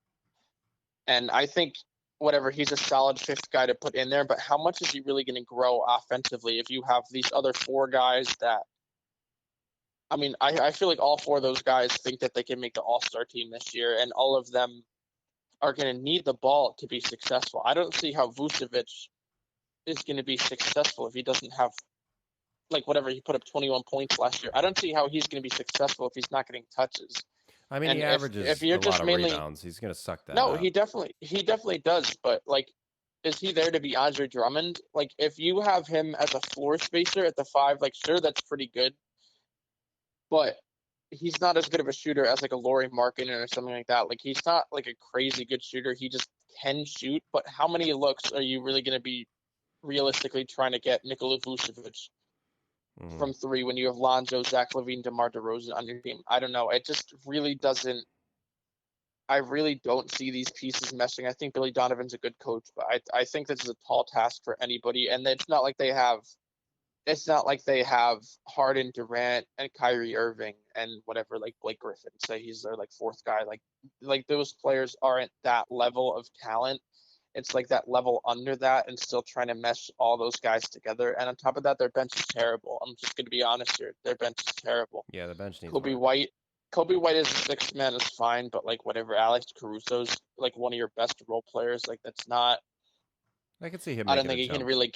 And I think whatever, he's a solid 5th guy to put in there, but how much is he really going to grow offensively if you have these other 4 guys that, I mean, I feel like all 4 of those guys think that they can make the All-Star team this year, and all of them are going to need the ball to be successful. I don't see how Vucevic is going to be successful if he doesn't have, like, whatever, he put up 21 points last year. I don't see how he's going to be successful if he's not getting touches. I mean, And he if averages you're a just lot of mainly rebounds. He's going to suck that no, up. he definitely does. But like, is he there to be Andre Drummond? Like, if you have him as a floor spacer at the 5, like, sure, that's pretty good. But he's not as good of a shooter as like a Lauri Markkanen or something like that. Like, he's not like a crazy good shooter. He just can shoot. But how many looks are you really going to be realistically trying to get Nikola Vucevic from 3 when you have Lonzo, Zach LaVine, DeMar DeRozan on your team? I don't know. It just really doesn't. I really don't see these pieces meshing. I think Billy Donovan's a good coach, but I think this is a tall task for anybody. And it's not like they have Harden, Durant, and Kyrie Irving and whatever, like Blake Griffin. Say he's their like 4th guy. Like those players aren't that level of talent. It's like that level under that, and still trying to mesh all those guys together. And on top of that, their bench is terrible. I'm just gonna be honest here. Their bench is terrible. Yeah, the bench needs Kobe work. White. Kobe White as a 6th man is fine, but like whatever, Alex Caruso's like one of your best role players. Like that's not. I could see him I don't making a think he can jump. really.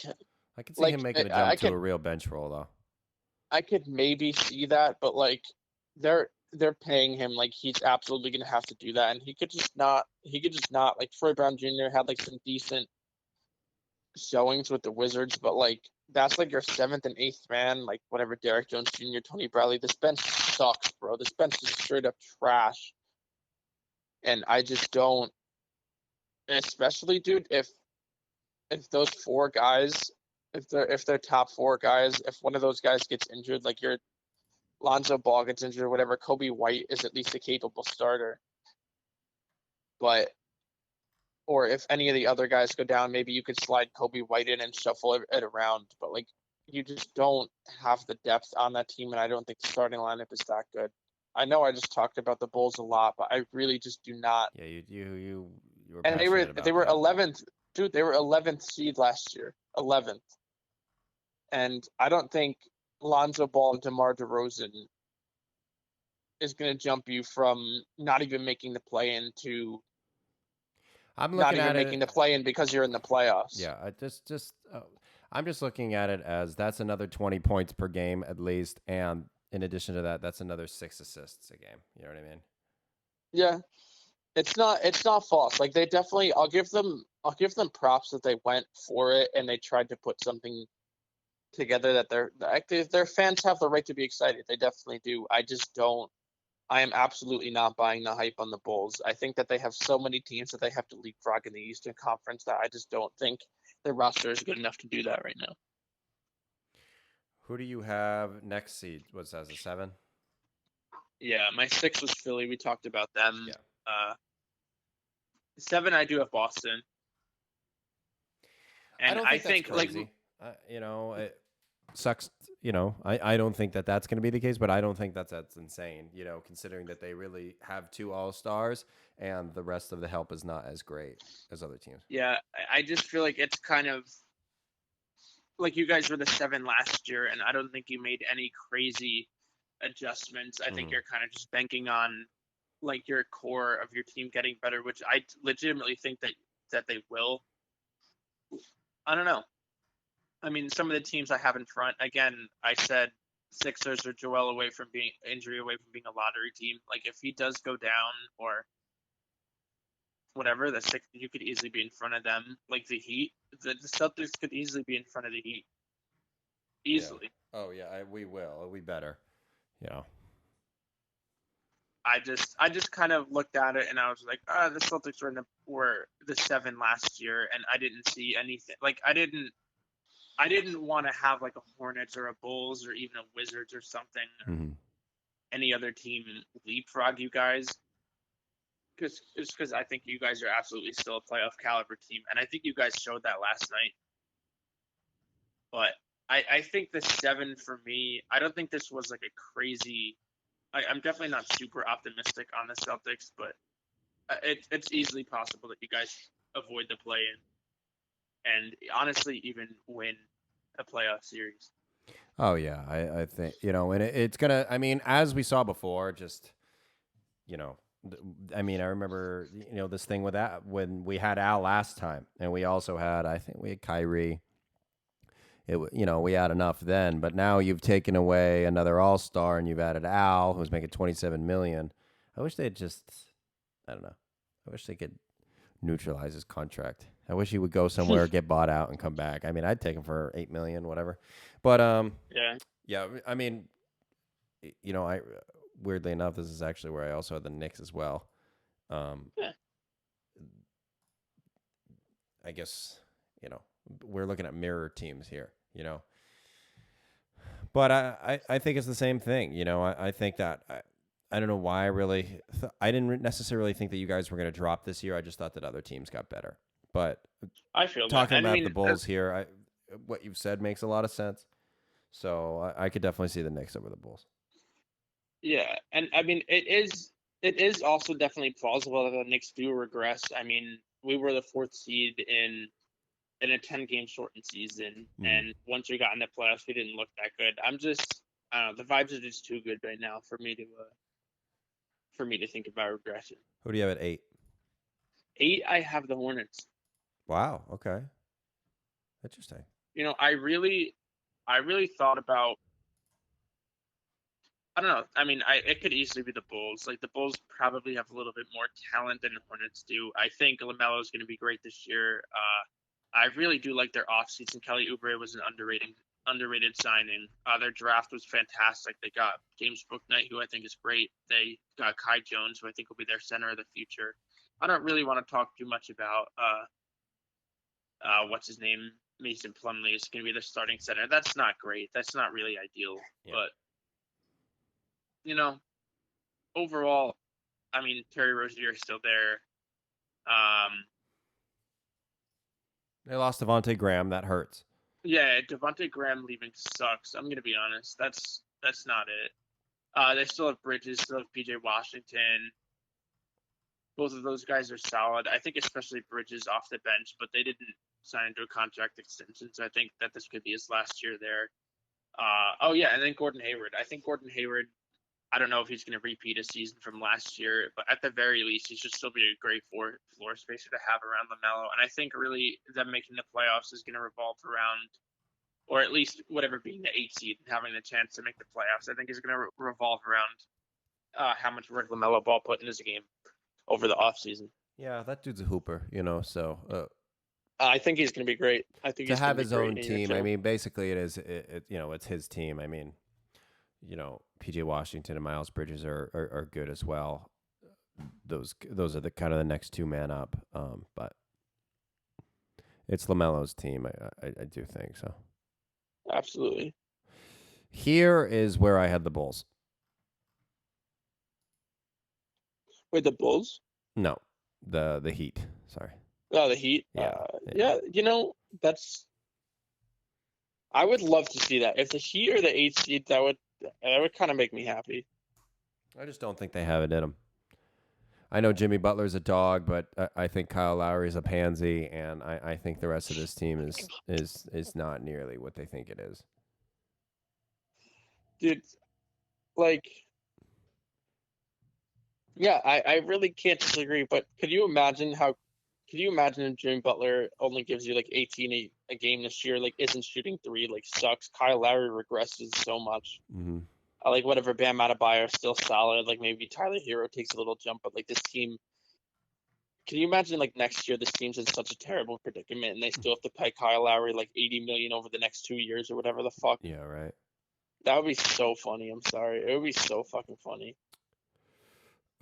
I could see him Like making a jump to a real bench role, though. I could maybe see that, but like they're paying him, like he's absolutely gonna have to do that, and he could just not. Like Troy Brown Jr. had like some decent showings with the Wizards, but like that's like your 7th and 8th man, like whatever, Derek Jones Jr., Tony Bradley. This bench sucks, bro. This bench is straight up trash. And I just don't, especially, dude, if those 4 guys, if they're top 4 guys, if one of those guys gets injured, like your Lonzo Ball gets injured or whatever, Kobe White is at least a capable starter. But or if any of the other guys go down, maybe you could slide Kobe White in and shuffle it around. But like, you just don't have the depth on that team, and I don't think the starting lineup is that good. I know I just talked about the Bulls a lot, but I really just do not. Yeah, you were And passionate about they were that. 11th, dude. They were 11th seed last year, 11th. And I don't think Lonzo Ball and DeMar DeRozan is going to jump you from not even making the play-in to I'm not looking even at making the it. play-in because you're in the playoffs. Yeah, I'm just looking at it as that's another 20 points per game at least, and in addition to that, that's another 6 assists a game. You know what I mean? Yeah. It's not false. Like they definitely, I'll give them props that they went for it and they tried to put something together that their fans have the right to be excited. They definitely do. I just don't. I am absolutely not buying the hype on the Bulls. I think that they have so many teams that they have to leapfrog in the Eastern Conference that I just don't think their roster is good enough to do that right now. Who do you have next seed? What's that, a 7? Yeah, my 6 was Philly. We talked about them. Yeah. 7, I do have Boston. And I don't think that's crazy. It sucks. I don't think that that's going to be the case, but I don't think that's insane. Considering that they really have 2 all-stars and the rest of the help is not as great as other teams. Yeah, I just feel like it's kind of like you guys were the 7 last year, and I don't think you made any crazy adjustments. I think you're kind of just banking on like your core of your team getting better, which I legitimately think that they will. I don't know. I mean, some of the teams I have in front, again, I said Sixers are Joel away from being injury away from being a lottery team. Like if he does go down or whatever, you could easily be in front of them. Like the Heat, the Celtics could easily be in front of the Heat. Easily. Yeah. Oh yeah, we will. We better. I just kind of looked at it and I was like, the Celtics were the 7 last year, and I didn't see anything. Like I didn't want to have like a Hornets or a Bulls or even a Wizards or something, or any other team leapfrog you guys. Because I think you guys are absolutely still a playoff caliber team, and I think you guys showed that last night. But I think the 7 for me, I don't think this was like a crazy. I'm definitely not super optimistic on the Celtics, but it's easily possible that you guys avoid the play-in and honestly even win a playoff series. Oh yeah, I think and it's gonna. I mean, as we saw before, just you know, I mean, I remember this thing with that when we had Al last time, and we also had I think we had Kyrie. We had enough then, but now you've taken away another All-Star and you've added Al, who's making $27 million. I wish they'd I don't know. I wish they could neutralize his contract. I wish he would go somewhere, get bought out, and come back. I mean, I'd take him for $8 million, whatever. But yeah. I mean, I weirdly enough, this is actually where I also had the Knicks as well. Yeah. I guess we're looking at mirror teams here. But I think it's the same thing. I think that I don't know why I didn't necessarily think that you guys were going to drop this year. I just thought that other teams got better. But I feel talking that. about the Bulls here, what you've said makes a lot of sense. So I could definitely see the Knicks over the Bulls. Yeah, and I mean it is also definitely plausible that the Knicks do regress. I mean, we were the 4th seed in a 10-game shortened season, and once we got in the playoffs, we didn't look that good. I don't know, the vibes are just too good right now for me to think about regression. Who do you have at 8? 8, I have the Hornets. Wow. Okay. Interesting. I really thought about. I don't know. I mean, it could easily be the Bulls. Like the Bulls probably have a little bit more talent than the Hornets do. I think LaMelo is going to be great this year. I really do like their offseason. Kelly Oubre was an underrated signing. Their draft was fantastic. They got James Bouknight, who I think is great. They got Kai Jones, who I think will be their center of the future. I don't really want to talk too much about what's his name, Mason Plumlee is going to be their starting center. That's not great. That's not really ideal. Yeah. But overall, I mean, Terry Rozier is still there. They lost Devontae Graham. That hurts. Yeah, Devontae Graham leaving sucks. I'm gonna be honest. That's not it. They still have Bridges, still have PJ Washington. Both of those guys are solid. I think especially Bridges off the bench, but they didn't sign into a contract extension, so I think that this could be his last year there. And then Gordon Hayward. I think Gordon Hayward, I don't know if he's going to repeat a season from last year, but at the very least, he should still be a great floor spacer to have around LaMelo. And I think really them making the playoffs is going to revolve around, or at least whatever being the 8th seed and having the chance to make the playoffs, I think is going to revolve around how much work LaMelo Ball put in his game over the offseason. Yeah, that dude's a hooper, so... I think he's going to be great. I think to have his own team. I mean, basically, it's his team. I mean, PJ Washington and Miles Bridges are good as well. Those are the kind of the next 2 man up. But it's LaMelo's team. I do think so. Absolutely. Here is where I had the Bulls. Wait, the Bulls? No, the Heat. Sorry. Oh, the Heat. Yeah. I would love to see that. If the Heat are the 8th seed, that would kind of make me happy. I just don't think they have it in them. I know Jimmy Butler's a dog, but I think Kyle Lowry's a pansy, and I think the rest of this team is not nearly what they think it is. Dude, I really can't disagree, but could you imagine if Jimmy Butler only gives you 18 a game this year, isn't shooting 3, sucks. Kyle Lowry regresses so much. Mm-hmm. Whatever, Bam Adebayo is still solid. Maybe Tyler Hero takes a little jump, but this team. Can you imagine next year this team's in such a terrible predicament and they still have to pay Kyle Lowry $80 million over the next 2 years or whatever the fuck? Yeah, right. That would be so funny. I'm sorry, it would be so fucking funny.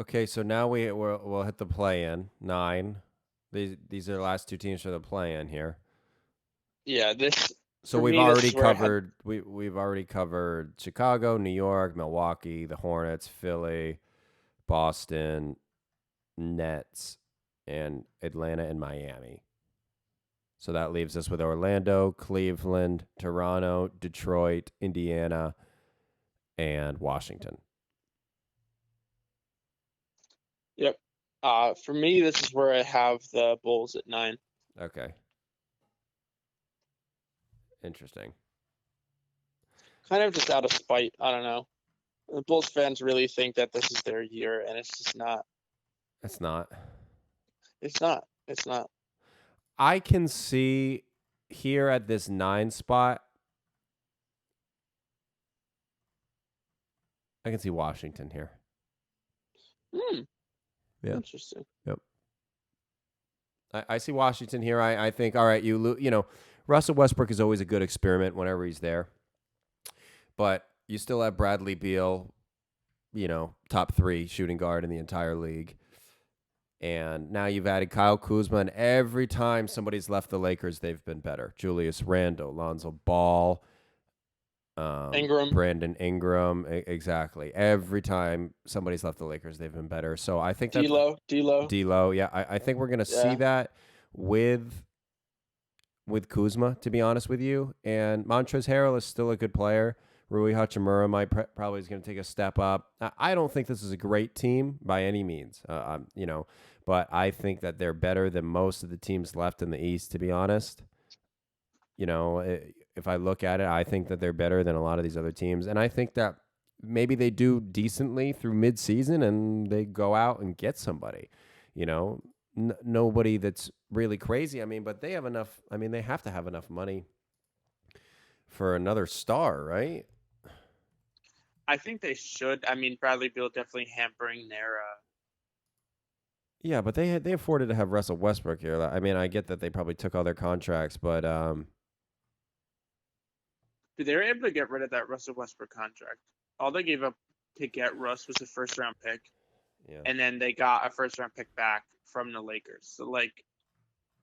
Okay, so now we'll hit the play-in 9. These are the last 2 teams for the play-in here. Yeah, this. So we've already covered we've already covered Chicago, New York, Milwaukee, the Hornets, Philly, Boston, Nets, and Atlanta and Miami. So that leaves us with Orlando, Cleveland, Toronto, Detroit, Indiana, and Washington. Yep. For me, this is where I have the Bulls at 9. Okay. Interesting. Kind of just out of spite. I don't know. The Bulls fans really think that this is their year, and it's just not. It's not. It's not. It's not. I can see here at this 9 spot, I can see Washington here. Yeah. Interesting. Yep. I see Washington here. I think, all right, Russell Westbrook is always a good experiment whenever he's there. But you still have Bradley Beal, top 3 shooting guard in the entire league. And now you've added Kyle Kuzma, and every time somebody's left the Lakers, they've been better. Julius Randle, Lonzo Ball, Brandon Ingram, exactly. Every time somebody's left the Lakers, they've been better. So I think that D'Lo, yeah, I think we're gonna see that with Kuzma, to be honest with you. And Montrezl Harrell is still a good player. Rui Hachimura probably is going to take a step up. I don't think this is a great team by any means, but I think that they're better than most of the teams left in the East, to be honest. If I look at it, I think that they're better than a lot of these other teams. And I think that maybe they do decently through midseason and they go out and get somebody, nobody that's really crazy. But they have enough. They have to have enough money for another star, right? I think they should. Bradley Beal definitely hampering their. Yeah, but they afforded to have Russell Westbrook here. I get that they probably took all their contracts, but they were able to get rid of that Russell Westbrook contract. All they gave up to get Russ was a first-round pick, and then they got a first-round pick back from the Lakers. So,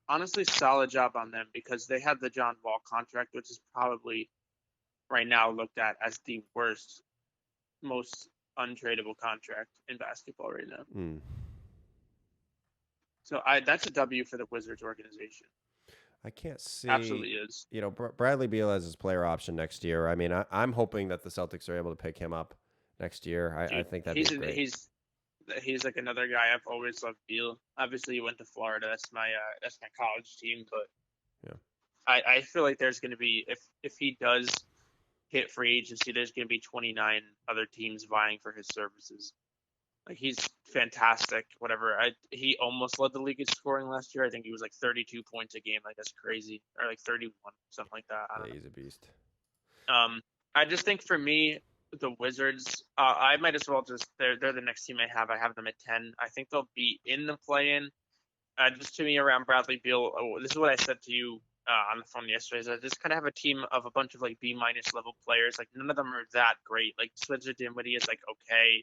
honestly, solid job on them because they had the John Wall contract, which is probably right now looked at as the worst, most untradeable contract in basketball right now. So that's a W for the Wizards organization. I can't see. Absolutely is. Bradley Beal has his player option next year. I'm hoping that the Celtics are able to pick him up next year. I think that'd be great. He's like another guy I've always loved. Beal. Obviously, he went to Florida. That's my college team. But I feel like there's going to be if he does hit free agency, there's going to be 29 other teams vying for his services. He's fantastic. Whatever. He almost led the league in scoring last year. I think he was 32 points a game. That's crazy. Or 31, something like that. I don't know. He's a beast. I just think for me, the Wizards, I might as well they're the next team I have. I have them at 10. I think they'll be in the play-in. Just to me, around Bradley Beal, this is what I said to you on the phone yesterday, is I just kind of have a team of a bunch of B-minus level players. None of them are that great. Spencer Dinwiddie is okay.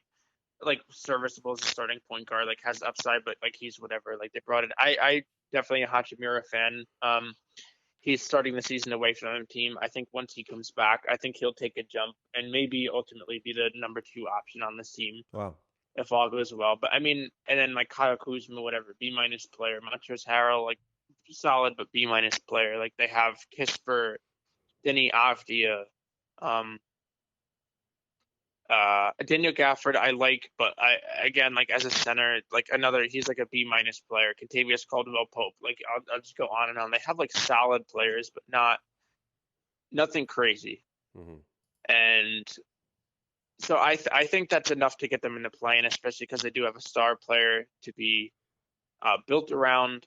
Serviceable as a starting point guard, has upside, but he's whatever. They brought it. I definitely a Hachimura fan. He's starting the season away from the team. I think once he comes back, I think he'll take a jump and maybe ultimately be the number 2 option on this team. Wow. If all goes well. But and then Kyle Kuzma, whatever, B-minus player. Montrezl Harrell, solid but B-minus player. They have Kisper, Denny Avdia, Daniel Gafford I like, but as a center, he's a B-minus player. Kentavious Caldwell-Pope, I'll just go on and on. They have solid players, but nothing crazy. Mm-hmm. And so I think that's enough to get them in the play, and especially because they do have a star player to be built around.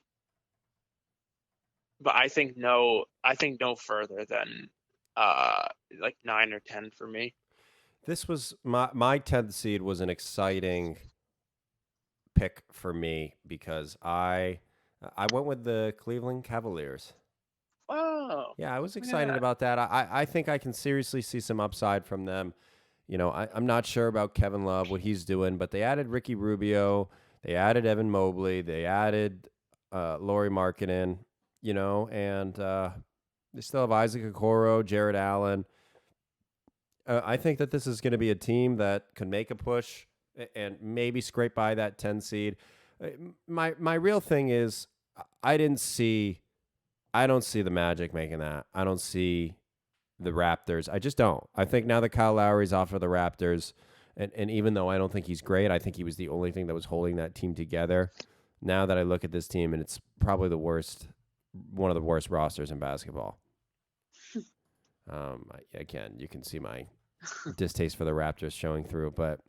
But I think no further than 9 or 10 for me. This was my 10th seed was an exciting pick for me because I went with the Cleveland Cavaliers. Oh. Yeah, I was excited about that. I think I can seriously see some upside from them. I'm not sure about Kevin Love, what he's doing, but they added Ricky Rubio, they added Evan Mobley, they added Lauri Markkanen, and they still have Isaac Okoro, Jared Allen. I think that this is going to be a team that could make a push and maybe scrape by that 10 seed. My real thing is I didn't see I don't see the Magic making that. I don't see the Raptors. I just don't. I think now that Kyle Lowry's off of the Raptors, and even though I don't think he's great, I think he was the only thing that was holding that team together. Now that I look at this team, and it's probably one of the worst rosters in basketball. Again, you can see my distaste for the Raptors showing through, but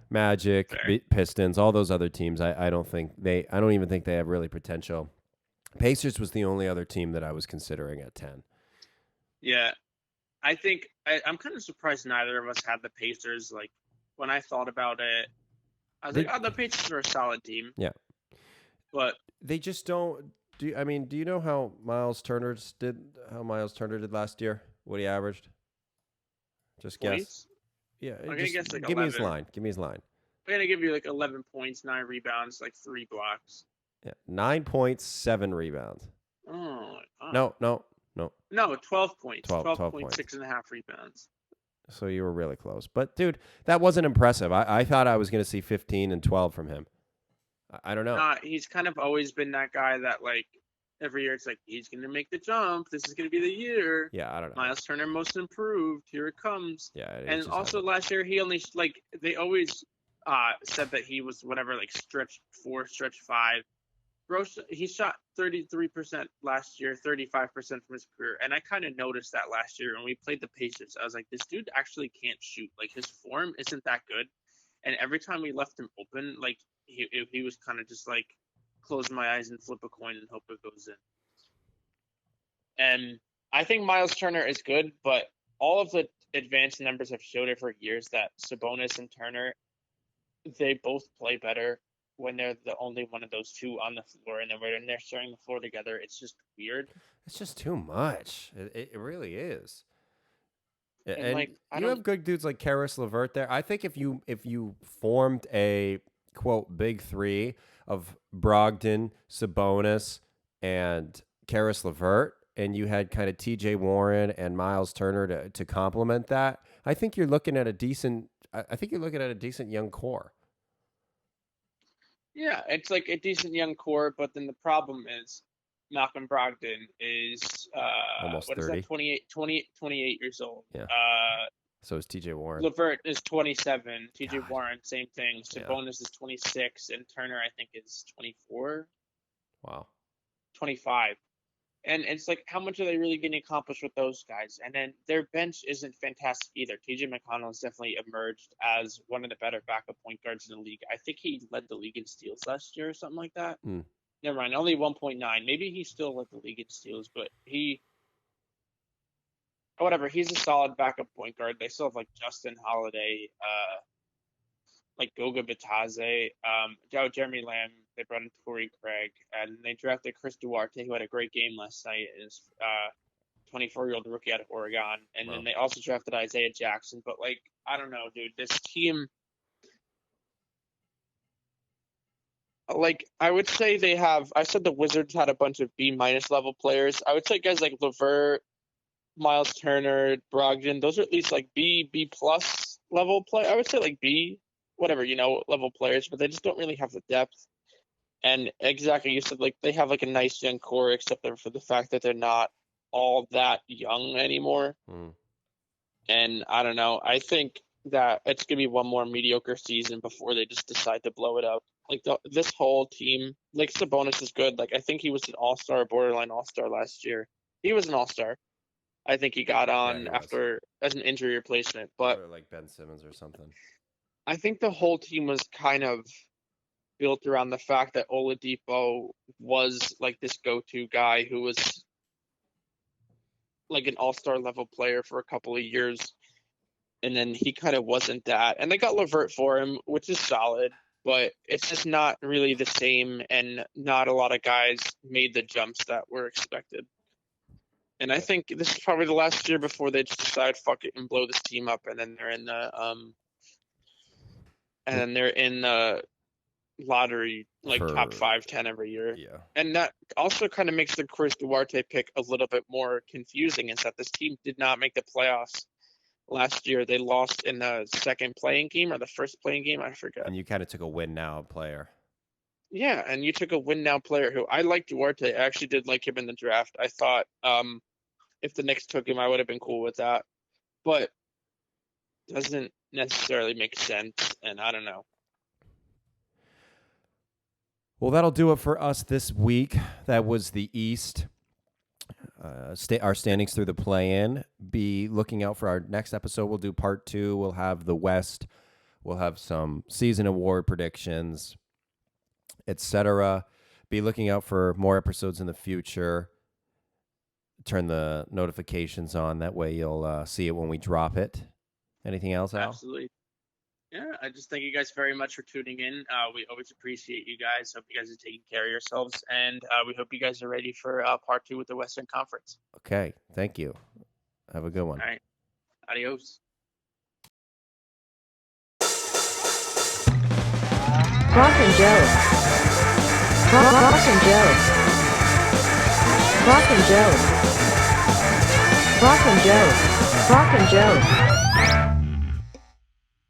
Magic, Pistons, all those other teams, I don't even think they have really potential. Pacers was the only other team that I was considering at 10. Yeah, I think I'm kind of surprised neither of us had the Pacers. Like when I thought about it, I was like, "Oh, the Pacers are a solid team." Yeah, but they just don't. Do you know how Miles Turner did last year? What he averaged? Just guess. Yeah, I'm gonna guess like give 11. me his line. Give me his line. I'm gonna give you like 11 points, 9 rebounds, like 3 blocks. Yeah, 9 points, 7 rebounds. Oh. No. No, 12 points. 12 points, points. 6.5 rebounds. So you were really close. But, dude, that wasn't impressive. I thought I was going to see 15 and 12 from him. I don't know. He's kind of always been that guy that, like, every year it's like, he's going to make the jump. This is going to be the year. Yeah, I don't know. Miles Turner most improved. Here it comes. Yeah. And also last year, he only, like, they always said that he was whatever, like, stretch 4, stretch 5. Bro, he shot 33% last year, 35% from his career. And I kind of noticed that last year when we played the Pacers. I was like, this dude actually can't shoot. Like, his form isn't that good. And every time we left him open, like, he was kind of just like, close my eyes and flip a coin and hope it goes in. And I think Miles Turner is good, but all of the advanced numbers have showed it for years that Sabonis and Turner, they both play better when they're the only one of those two on the floor, and then when they're sharing the floor together, it's just weird. It's just too much. It really is. And like, you have good dudes like Karis LeVert there. I think if you formed a quote big three of Brogdon, Sabonis, and Karis LeVert, and you had kind of T.J. Warren and Miles Turner to complement that, I think you're looking at a decent. I think you're looking at a decent young core. Yeah, it's like a decent young core, but then the problem is Malcolm Brogdon is almost what 30. Is that, 28 years old. Yeah. So is TJ Warren. LeVert is 27. TJ God. Warren, same thing. Sabonis is 26, and Turner, I think, is 24. Wow. 25. And it's like, how much are they really going to accomplish with those guys? And then their bench isn't fantastic either. TJ McConnell has definitely emerged as one of the better backup point guards in the league. I think he led the league in steals last year or something like that. Never mind, only 1.9. Maybe he still led the league in steals, but whatever. He's a solid backup point guard. They still have like Justin Holiday, like Goga Bitadze, Jeremy Lamb. They brought in Torrey Craig, and they drafted Chris Duarte, who had a great game last night. Is 24-year-old rookie out of Oregon, and then they also drafted Isaiah Jackson. But like, I don't know, dude. This team, like, I would say they have. I said the Wizards had a bunch of B- level players. I would say guys like LeVert, Miles Turner, Brogdon. Those are at least like B+ level play. I would say like B, whatever, level players, but they just don't really have the depth. And exactly, you said like they have like a nice young core, except for the fact that they're not all that young anymore. And I don't know. I think that it's gonna be one more mediocre season before they just decide to blow it up. Like this whole team, like Sabonis is good. Like I think he was an all-star, borderline all-star last year. He was an all-star. I think he got on after as an injury replacement, but or like Ben Simmons or something. I think the whole team was kind of built around the fact that Oladipo was like this go-to guy who was like an all-star level player for a couple of years, and then he kind of wasn't that. And they got LeVert for him, which is solid, but it's just not really the same, and not a lot of guys made the jumps that were expected. And I think this is probably the last year before they just decide fuck it and blow this team up, and then they're in the lottery, like top 5-10 every year. Yeah. And that also kind of makes the Chris Duarte pick a little bit more confusing, is that this team did not make the playoffs last year. They lost in the second playing game or the first playing game, I forget. And you kind of took a win now player. Yeah, and you took a win now player who I like Duarte. I actually did like him in the draft. I thought if the Knicks took him, I would have been cool with that. But doesn't necessarily make sense, and I don't know. Well, that'll do it for us this week. That was the East. Our standings through the play-in. Be looking out for our next episode. We'll do part 2. We'll have the West. We'll have some season award predictions, etc. Be looking out for more episodes in the future. Turn the notifications on. That way you'll see it when we drop it. Anything else, Al? Absolutely. Yeah, I just thank you guys very much for tuning in. We always appreciate you guys. Hope you guys are taking care of yourselves, and we hope you guys are ready for part 2 with the Western Conference. Okay, thank you. Have a good one. All right, adios. Rock and Joe. Rock and Joe. Rock and Joe. Rock and Joe. Rock and Joe.